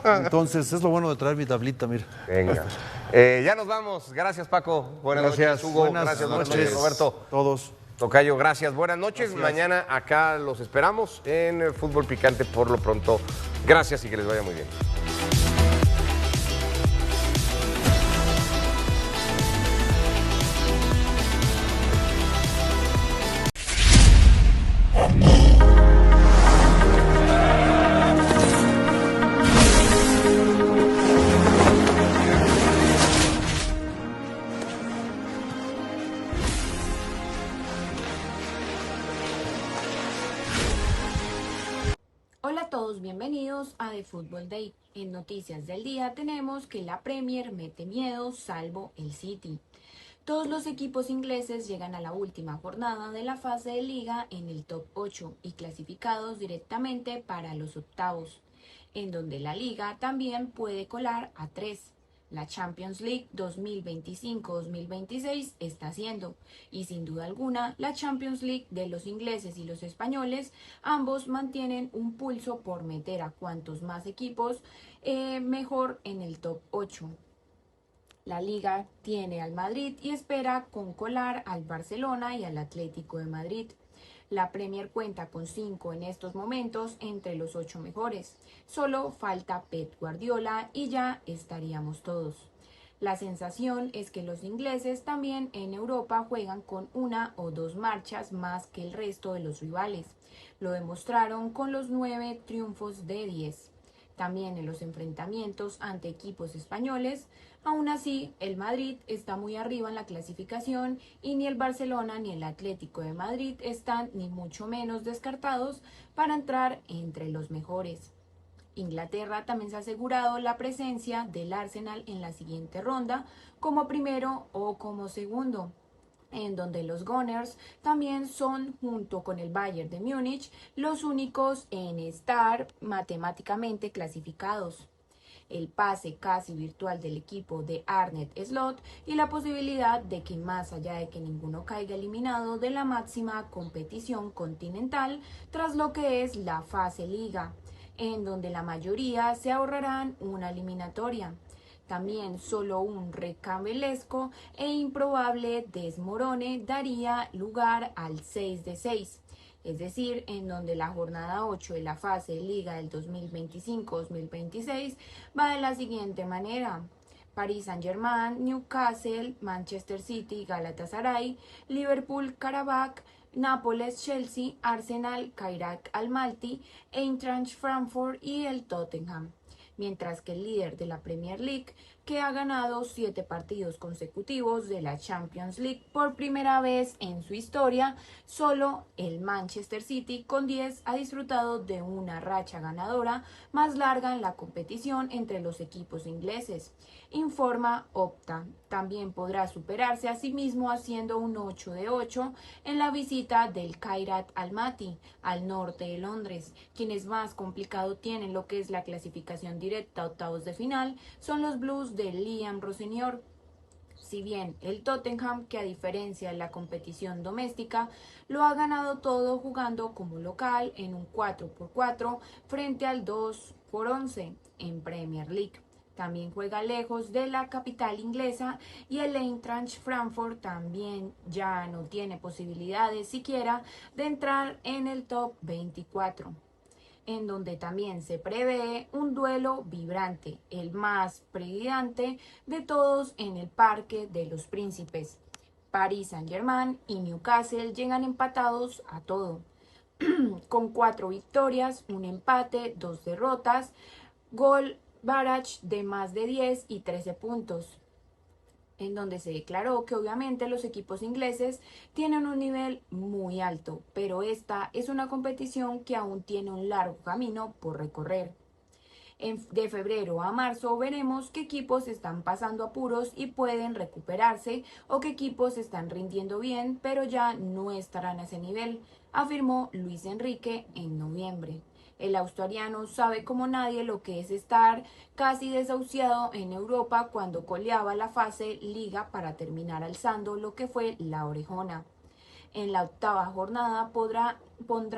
Entonces, es lo bueno de traer mi tablita, mira. Venga. Ya nos vamos. Gracias, Paco. Buenas noches, Hugo. Buenas noches, Roberto. Todos. Tocayo, gracias. Buenas noches. Gracias. Mañana acá los esperamos en Fútbol Picante por lo pronto. Gracias y que les vaya muy bien. Hola a todos, bienvenidos a The Football Day. En Noticias del Día tenemos que la Premier mete miedo salvo el City. Todos los equipos ingleses llegan a la última jornada de la fase de liga en el top 8 y clasificados directamente para los octavos, en donde la liga también puede colar a 3. La Champions League 2025-2026 está haciendo, y sin duda alguna la Champions League de los ingleses y los españoles, ambos mantienen un pulso por meter a cuantos más equipos mejor en el top 8. La Liga tiene al Madrid y espera con colar al Barcelona y al Atlético de Madrid. La Premier cuenta con 5 en estos momentos entre los 8 mejores. Solo falta Pep Guardiola y ya estaríamos todos. La sensación es que los ingleses también en Europa juegan con 1 o 2 marchas más que el resto de los rivales. Lo demostraron con los 9 triunfos de 10. También en los enfrentamientos ante equipos españoles. Aún así, el Madrid está muy arriba en la clasificación y ni el Barcelona ni el Atlético de Madrid están ni mucho menos descartados para entrar entre los mejores. Inglaterra también se ha asegurado la presencia del Arsenal en la siguiente ronda como primero o como segundo. en donde los Gunners también son, junto con el Bayern de Múnich, los únicos en estar matemáticamente clasificados. El pase casi virtual del equipo de Arne Slot y la posibilidad de que, más allá de que ninguno caiga eliminado de la máxima competición continental tras lo que es la fase liga, en donde la mayoría se ahorrarán una eliminatoria. También solo un recambelesco e improbable desmorone daría lugar al 6 de 6. Es decir, en donde la jornada 8 de la fase de Liga del 2025-2026 va de la siguiente manera: Paris Saint-Germain, Newcastle, Manchester City, Galatasaray, Liverpool, Karabakh, Nápoles, Chelsea, Arsenal, Kairat Almaty, Eintracht Frankfurt y el Tottenham. Mientras que el líder de la Premier League, que ha ganado 7 partidos consecutivos de la Champions League por primera vez en su historia, solo el Manchester City con 10 ha disfrutado de una racha ganadora más larga en la competición entre los equipos ingleses. Informa Opta. También podrá superarse a sí mismo haciendo un 8 de 8 en la visita del Kairat Almaty al norte de Londres. Quienes más complicado tienen lo que es la clasificación directa a octavos de final son los Blues de Liam Rossinior. Si bien el Tottenham, que a diferencia de la competición doméstica, lo ha ganado todo jugando como local en un 4-4 frente al 2-11 en Premier League. También juega lejos de la capital inglesa y el Eintracht Frankfurt también ya no tiene posibilidades siquiera de entrar en el top 24. En donde también se prevé un duelo vibrante, el más predominante de todos en el Parque de los Príncipes. Paris Saint-Germain y Newcastle llegan empatados a todo, con 4 victorias, un empate, 2 derrotas, gol Barrage de más de 10 y 13 puntos, en donde se declaró que obviamente los equipos ingleses tienen un nivel muy alto, pero esta es una competición que aún tiene un largo camino por recorrer. De febrero a marzo veremos qué equipos están pasando apuros y pueden recuperarse o qué equipos están rindiendo bien pero ya no estarán a ese nivel, afirmó Luis Enrique en noviembre. El australiano sabe como nadie lo que es estar casi desahuciado en Europa cuando coleaba la fase liga para terminar alzando lo que fue la orejona. En la 8ª jornada pondrá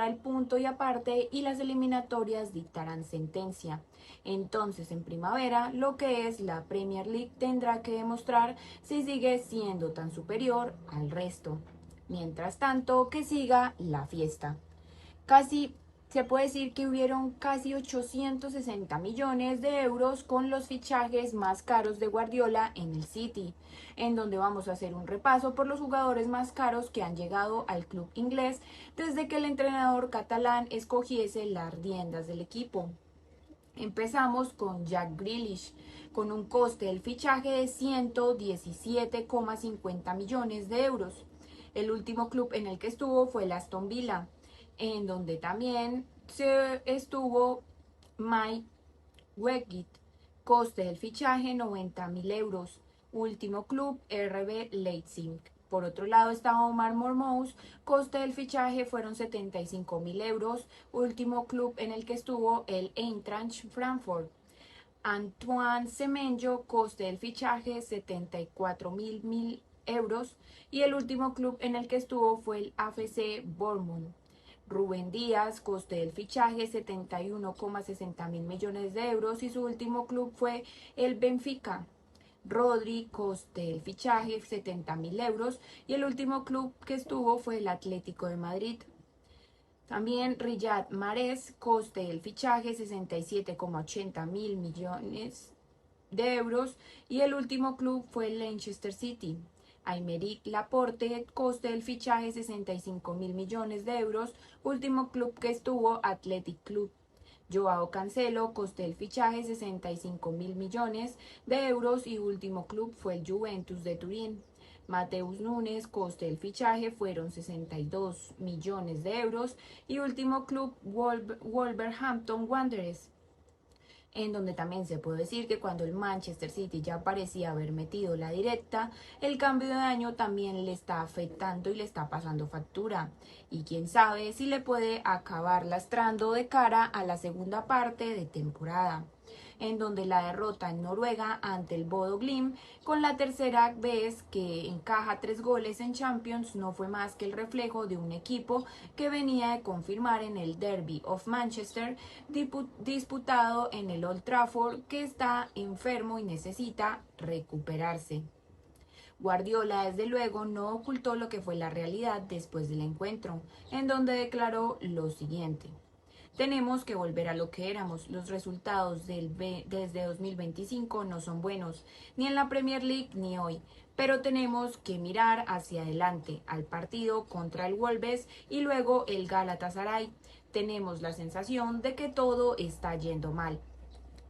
el punto y aparte y las eliminatorias dictarán sentencia. Entonces en primavera lo que es la Premier League tendrá que demostrar si sigue siendo tan superior al resto. Mientras tanto, que siga la fiesta. Se puede decir que hubieron casi 860 millones de euros con los fichajes más caros de Guardiola en el City, en donde vamos a hacer un repaso por los jugadores más caros que han llegado al club inglés desde que el entrenador catalán escogiese las riendas del equipo. Empezamos con Jack Grealish, con un coste del fichaje de 117,50 millones de euros. El último club en el que estuvo fue el Aston Villa, en donde también estuvo Mike Weghit, coste del fichaje 90.000 euros, último club RB Leipzig. Por otro lado está Omar Mormous, coste del fichaje fueron 75.000 euros, último club en el que estuvo el Eintracht Frankfurt. Antoine Semenyo, coste del fichaje 74.000 euros y el último club en el que estuvo fue el AFC Bournemouth. Rubén Díaz, coste del fichaje 71,60 mil millones de euros y su último club fue el Benfica. Rodri, coste del fichaje 70.000 euros y el último club que estuvo fue el Atlético de Madrid. También Riyad Mahrez, coste del fichaje 67,80 mil millones de euros y el último club fue el Leicester City. Aymeric Laporte, coste del fichaje 65.000 millones de euros, último club que estuvo Athletic Club. Joao Cancelo, coste del fichaje 65.000 millones de euros y último club fue el Juventus de Turín. Mateus Nunes, coste del fichaje fueron 62 millones de euros y último club Wolverhampton Wanderers. en donde también se puede decir que cuando el Manchester City ya parecía haber metido la directa, el cambio de año también le está afectando y le está pasando factura. Y quién sabe si le puede acabar lastrando de cara a la segunda parte de temporada, en donde la derrota en Noruega ante el Bodo Glimt, con la tercera vez que encaja 3 goles en Champions, no fue más que el reflejo de un equipo que venía de confirmar en el Derby of Manchester, disputado en el Old Trafford, que está enfermo y necesita recuperarse. Guardiola, desde luego, no ocultó lo que fue la realidad después del encuentro, en donde declaró lo siguiente: tenemos que volver a lo que éramos. Los resultados desde 2025 no son buenos, ni en la Premier League ni hoy. Pero tenemos que mirar hacia adelante, al partido contra el Wolves y luego el Galatasaray. Tenemos la sensación de que todo está yendo mal.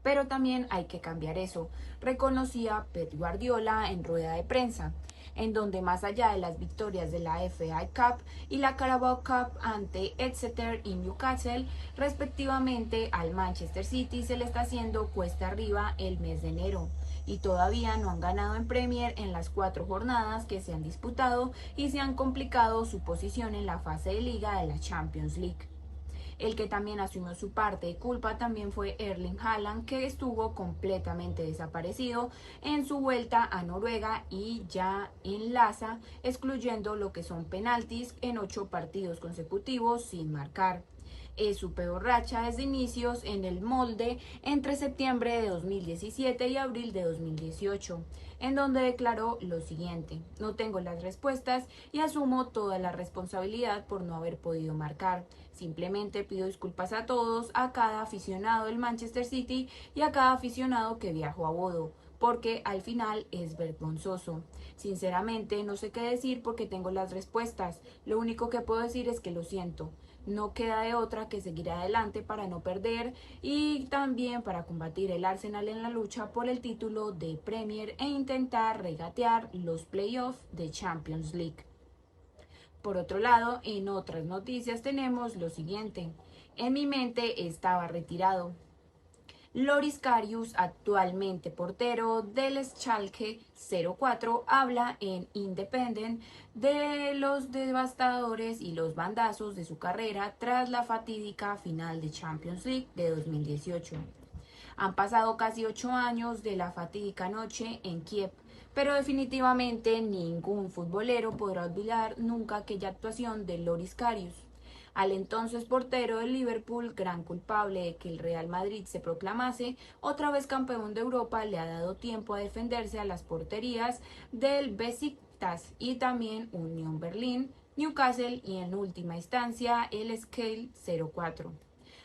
Pero también hay que cambiar eso, reconocía Pep Guardiola en rueda de prensa, en donde más allá de las victorias de la FA Cup y la Carabao Cup ante Exeter y Newcastle, respectivamente, al Manchester City se le está haciendo cuesta arriba el mes de enero, y todavía no han ganado en Premier en las 4 jornadas que se han disputado y se han complicado su posición en la fase de liga de la Champions League. El que también asumió su parte de culpa también fue Erling Haaland, que estuvo completamente desaparecido en su vuelta a Noruega y ya enlaza, excluyendo lo que son penaltis en 8 partidos consecutivos sin marcar. Es su peor racha desde inicios en el molde entre septiembre de 2017 y abril de 2018, en donde declaró lo siguiente: no tengo las respuestas y asumo toda la responsabilidad por no haber podido marcar. Simplemente pido disculpas a todos, a cada aficionado del Manchester City y a cada aficionado que viajó a Bodo, porque al final es vergonzoso. Sinceramente no sé qué decir porque tengo las respuestas. Lo único que puedo decir es que lo siento. No queda de otra que seguir adelante para no perder y también para combatir el Arsenal en la lucha por el título de Premier e intentar regatear los playoffs de Champions League. Por otro lado, en otras noticias tenemos lo siguiente: en mi mente estaba retirado. Loris Karius, actualmente portero del Schalke 04, habla en Independent de los devastadores y los bandazos de su carrera tras la fatídica final de Champions League de 2018. Han pasado casi 8 años de la fatídica noche en Kiev, pero definitivamente ningún futbolero podrá olvidar nunca aquella actuación de Loris Karius. Al entonces portero del Liverpool, gran culpable de que el Real Madrid se proclamase otra vez campeón de Europa, le ha dado tiempo a defenderse a las porterías del Besiktas y también Unión Berlín, Newcastle y en última instancia el Schalke 04.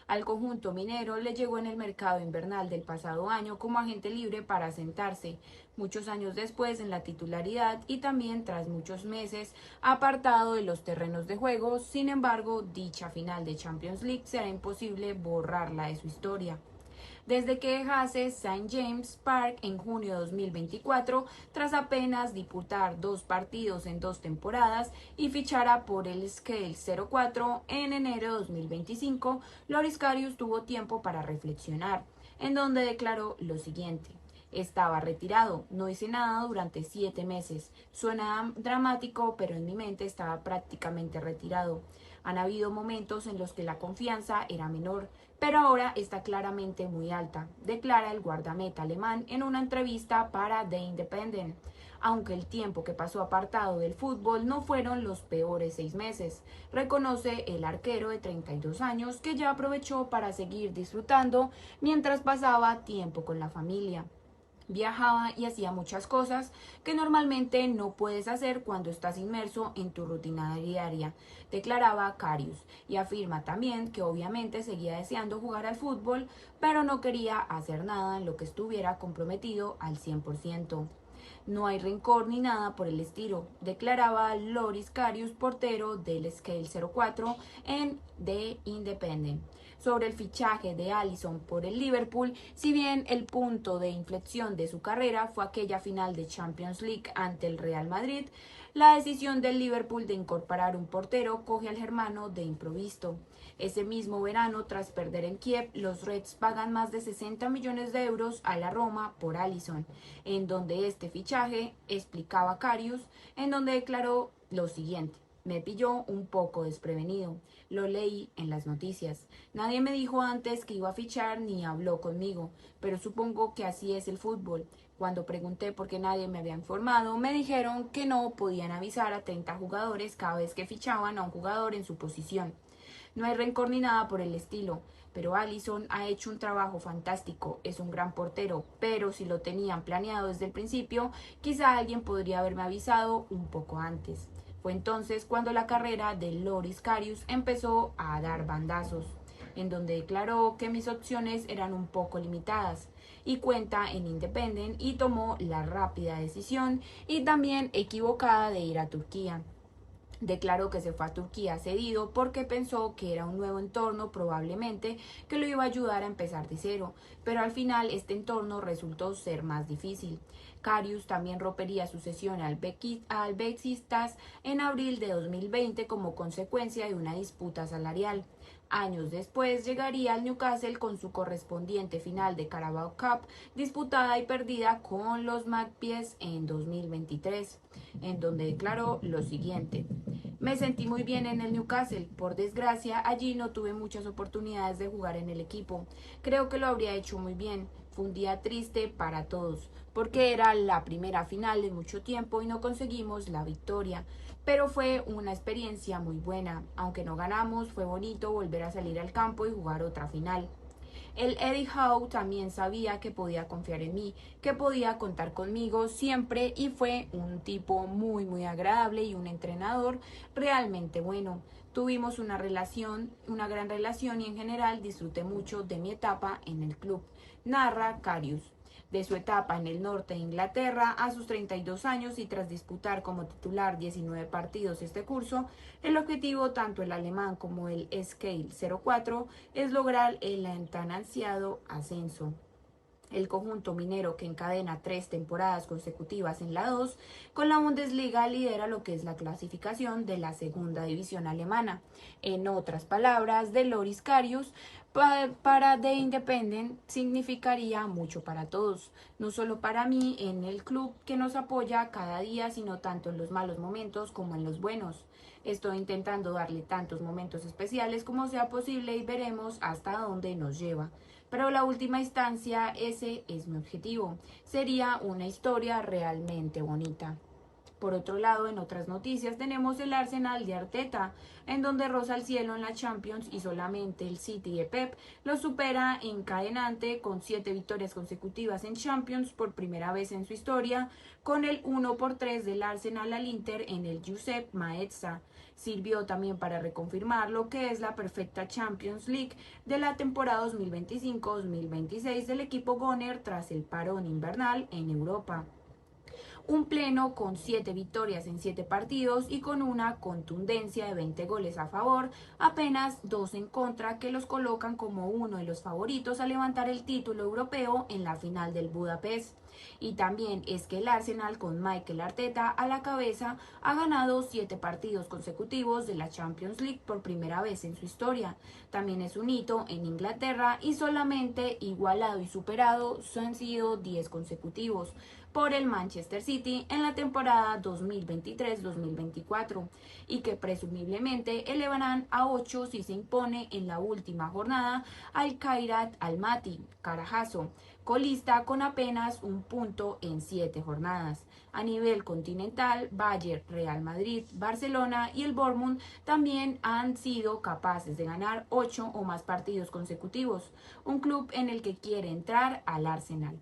Al conjunto minero le llegó en el mercado invernal del pasado año como agente libre para asentarse, muchos años después en la titularidad y también tras muchos meses apartado de los terrenos de juego. Sin embargo, dicha final de Champions League será imposible borrarla de su historia. Desde que dejase St. James Park en junio de 2024, tras apenas disputar 2 partidos en 2 temporadas y fichara por el Schalke 04 en enero de 2025, Loris Karius tuvo tiempo para reflexionar, en donde declaró lo siguiente: estaba retirado, no hice nada durante 7 meses. Suena dramático, pero en mi mente estaba prácticamente retirado. Han habido momentos en los que la confianza era menor, pero ahora está claramente muy alta, declara el guardameta alemán en una entrevista para The Independent. Aunque el tiempo que pasó apartado del fútbol no fueron los peores 6 meses, reconoce el arquero de 32 años que ya aprovechó para seguir disfrutando mientras pasaba tiempo con la familia. Viajaba y hacía muchas cosas que normalmente no puedes hacer cuando estás inmerso en tu rutina diaria, declaraba Karius, y afirma también que obviamente seguía deseando jugar al fútbol, pero no quería hacer nada en lo que estuviera comprometido al 100%. No hay rencor ni nada por el estilo, declaraba Loris Karius, portero del Schalke 04 en The Independent. Sobre el fichaje de Alisson por el Liverpool, si bien el punto de inflexión de su carrera fue aquella final de Champions League ante el Real Madrid, la decisión del Liverpool de incorporar un portero coge al germano de improviso. Ese mismo verano, tras perder en Kiev, los Reds pagan más de 60 millones de euros a la Roma por Alisson, en donde este fichaje, explicaba Karius, en donde declaró lo siguiente: me pilló un poco desprevenido, lo leí en las noticias. Nadie me dijo antes que iba a fichar ni habló conmigo, pero supongo que así es el fútbol. Cuando pregunté por qué nadie me había informado, me dijeron que no podían avisar a 30 jugadores cada vez que fichaban a un jugador en su posición. No hay rencor ni nada por el estilo, pero Alisson ha hecho un trabajo fantástico, es un gran portero, pero si lo tenían planeado desde el principio, quizá alguien podría haberme avisado un poco antes. Fue entonces cuando la carrera de Loris Karius empezó a dar bandazos, en donde declaró que mis opciones eran un poco limitadas, y cuenta en Independent, y tomó la rápida decisión y también equivocada de ir a Turquía. Declaró que se fue a Turquía cedido porque pensó que era un nuevo entorno, probablemente que lo iba a ayudar a empezar de cero, pero al final este entorno resultó ser más difícil. Karius también rompería su cesión al Beşiktaş en abril de 2020 como consecuencia de una disputa salarial. Años después llegaría al Newcastle con su correspondiente final de Carabao Cup, disputada y perdida con los Magpies en 2023, en donde declaró lo siguiente: me sentí muy bien en el Newcastle, por desgracia allí no tuve muchas oportunidades de jugar en el equipo, creo que lo habría hecho muy bien, fue un día triste para todos, porque era la primera final de mucho tiempo y no conseguimos la victoria, pero fue una experiencia muy buena, aunque no ganamos, fue bonito volver a salir al campo y jugar otra final. El Eddie Howe también sabía que podía confiar en mí, que podía contar conmigo siempre, y fue un tipo muy agradable y un entrenador realmente bueno. Tuvimos una gran relación y en general disfruté mucho de mi etapa en el club, narra Karius. De su etapa en el norte de Inglaterra a sus 32 años y tras disputar como titular 19 partidos este curso, el objetivo tanto el alemán como el Schalke 04 es lograr el tan ansiado ascenso. El conjunto minero, que encadena 3 temporadas consecutivas en la 2, con la Bundesliga lidera lo que es la clasificación de la segunda división alemana. En otras palabras, de Loris Karius, para The Independent significaría mucho para todos, no solo para mí en el club que nos apoya cada día, sino tanto en los malos momentos como en los buenos. Estoy intentando darle tantos momentos especiales como sea posible y veremos hasta dónde nos lleva. Pero la última instancia, ese es mi objetivo. Sería una historia realmente bonita. Por otro lado, en otras noticias tenemos el Arsenal de Arteta, en donde roza el cielo en la Champions y solamente el City de Pep lo supera encadenante con 7 victorias consecutivas en Champions por primera vez en su historia, con el 1-3 del Arsenal al Inter en el Giuseppe Meazza. Sirvió también para reconfirmar lo que es la perfecta Champions League de la temporada 2025-2026 del equipo Gunner tras el parón invernal en Europa. Un pleno con 7 victorias en 7 partidos y con una contundencia de 20 goles a favor, apenas 2 en contra, que los colocan como uno de los favoritos a levantar el título europeo en la final del Budapest. Y también es que el Arsenal, con Mikel Arteta a la cabeza, ha ganado 7 partidos consecutivos de la Champions League por primera vez en su historia. También es un hito en Inglaterra y solamente igualado y superado han sido 10 consecutivos por el Manchester City en la temporada 2023-2024 y que presumiblemente elevarán a 8 si se impone en la última jornada al Kairat Almaty, Carajazo, colista con apenas un punto en 7 jornadas. A nivel continental, Bayern, Real Madrid, Barcelona y el Bournemouth también han sido capaces de ganar 8 o más partidos consecutivos, un club en el que quiere entrar al Arsenal.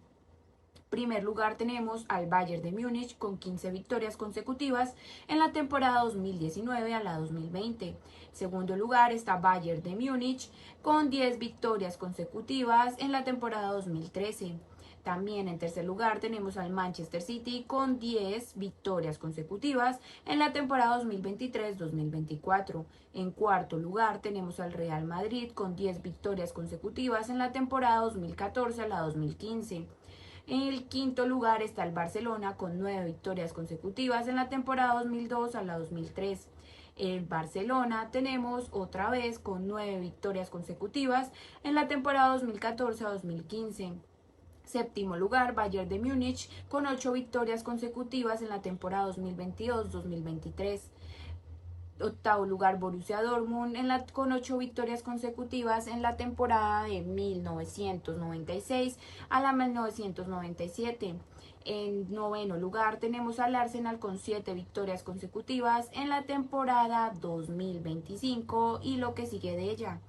Primer lugar tenemos al Bayern de Múnich con 15 victorias consecutivas en la temporada 2019 a la 2020. Segundo lugar está Bayern de Múnich con 10 victorias consecutivas en la temporada 2013. También en tercer lugar tenemos al Manchester City con 10 victorias consecutivas en la temporada 2023-2024. En cuarto lugar tenemos al Real Madrid con 10 victorias consecutivas en la temporada 2014 a la 2015. En el quinto lugar está el Barcelona con 9 victorias consecutivas en la temporada 2002 a la 2003. El Barcelona tenemos otra vez con 9 victorias consecutivas en la temporada 2014 a 2015. Séptimo lugar, Bayern de Múnich con 8 victorias consecutivas en la temporada 2022-2023. Octavo lugar, Borussia Dortmund con 8 victorias consecutivas en la temporada de 1996 a la 1997. En noveno lugar tenemos al Arsenal con 7 victorias consecutivas en la temporada 2025 y lo que sigue de ella.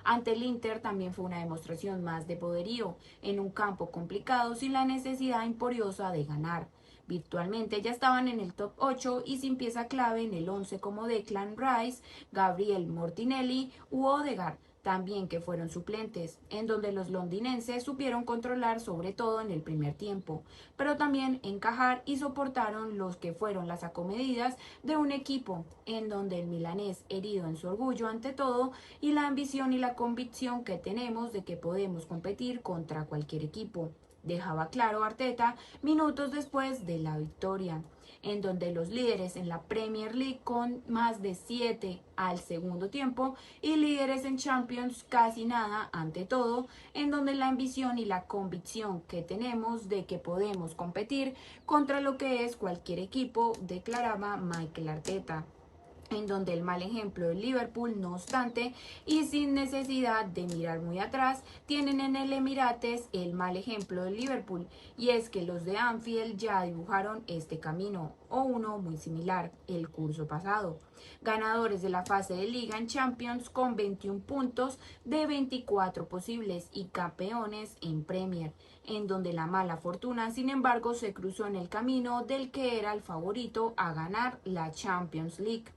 Ante el Inter también fue una demostración más de poderío en un campo complicado sin la necesidad imperiosa de ganar. Virtualmente ya estaban en el top 8 y sin pieza clave en el 11 como Declan Rice, Gabriel Martinelli u Odegaard, también que fueron suplentes, en donde los londinenses supieron controlar sobre todo en el primer tiempo, pero también encajar y soportaron los que fueron las acometidas de un equipo, en donde el milanés, herido en su orgullo ante todo, y la ambición y la convicción que tenemos de que podemos competir contra cualquier equipo. Dejaba claro Arteta minutos después de la victoria, en donde los líderes en la Premier League con más de 7 al segundo tiempo y líderes en Champions casi nada ante todo, en donde la ambición y la convicción que tenemos de que podemos competir contra lo que es cualquier equipo, declaraba Mikel Arteta. En donde el mal ejemplo del Liverpool, no obstante, y sin necesidad de mirar muy atrás, tienen en el Emirates el mal ejemplo del Liverpool, y es que los de Anfield ya dibujaron este camino, o uno muy similar, el curso pasado. Ganadores de la fase de Liga en Champions con 21 puntos de 24 posibles y campeones en Premier, en donde la mala fortuna, sin embargo, se cruzó en el camino del que era el favorito a ganar la Champions League.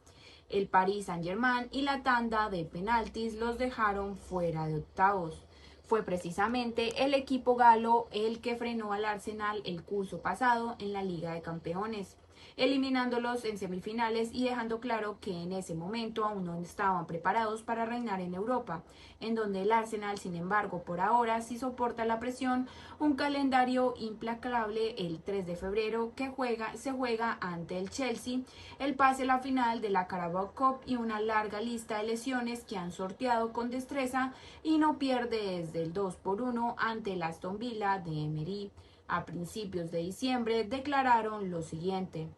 El Paris Saint-Germain y la tanda de penaltis los dejaron fuera de octavos. Fue precisamente el equipo galo el que frenó al Arsenal el curso pasado en la Liga de Campeones, eliminándolos en semifinales y dejando claro que en ese momento aún no estaban preparados para reinar en Europa, en donde el Arsenal, sin embargo, por ahora sí soporta la presión, un calendario implacable el 3 de febrero que se juega ante el Chelsea, el pase a la final de la Carabao Cup y una larga lista de lesiones que han sorteado con destreza y no pierde desde el 2-1 ante el Aston Villa de Emery. A principios de diciembre declararon lo siguiente: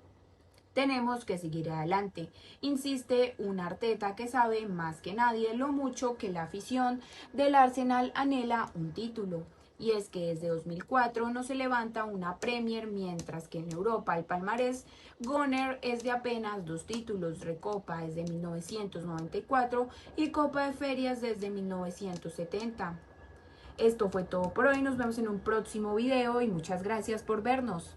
tenemos que seguir adelante, insiste un Arteta que sabe más que nadie lo mucho que la afición del Arsenal anhela un título. Y es que desde 2004 no se levanta una Premier, mientras que en Europa el palmarés Gunner es de apenas 2 títulos, Recopa desde 1994 y Copa de Ferias desde 1970. Esto fue todo por hoy, nos vemos en un próximo video y muchas gracias por vernos.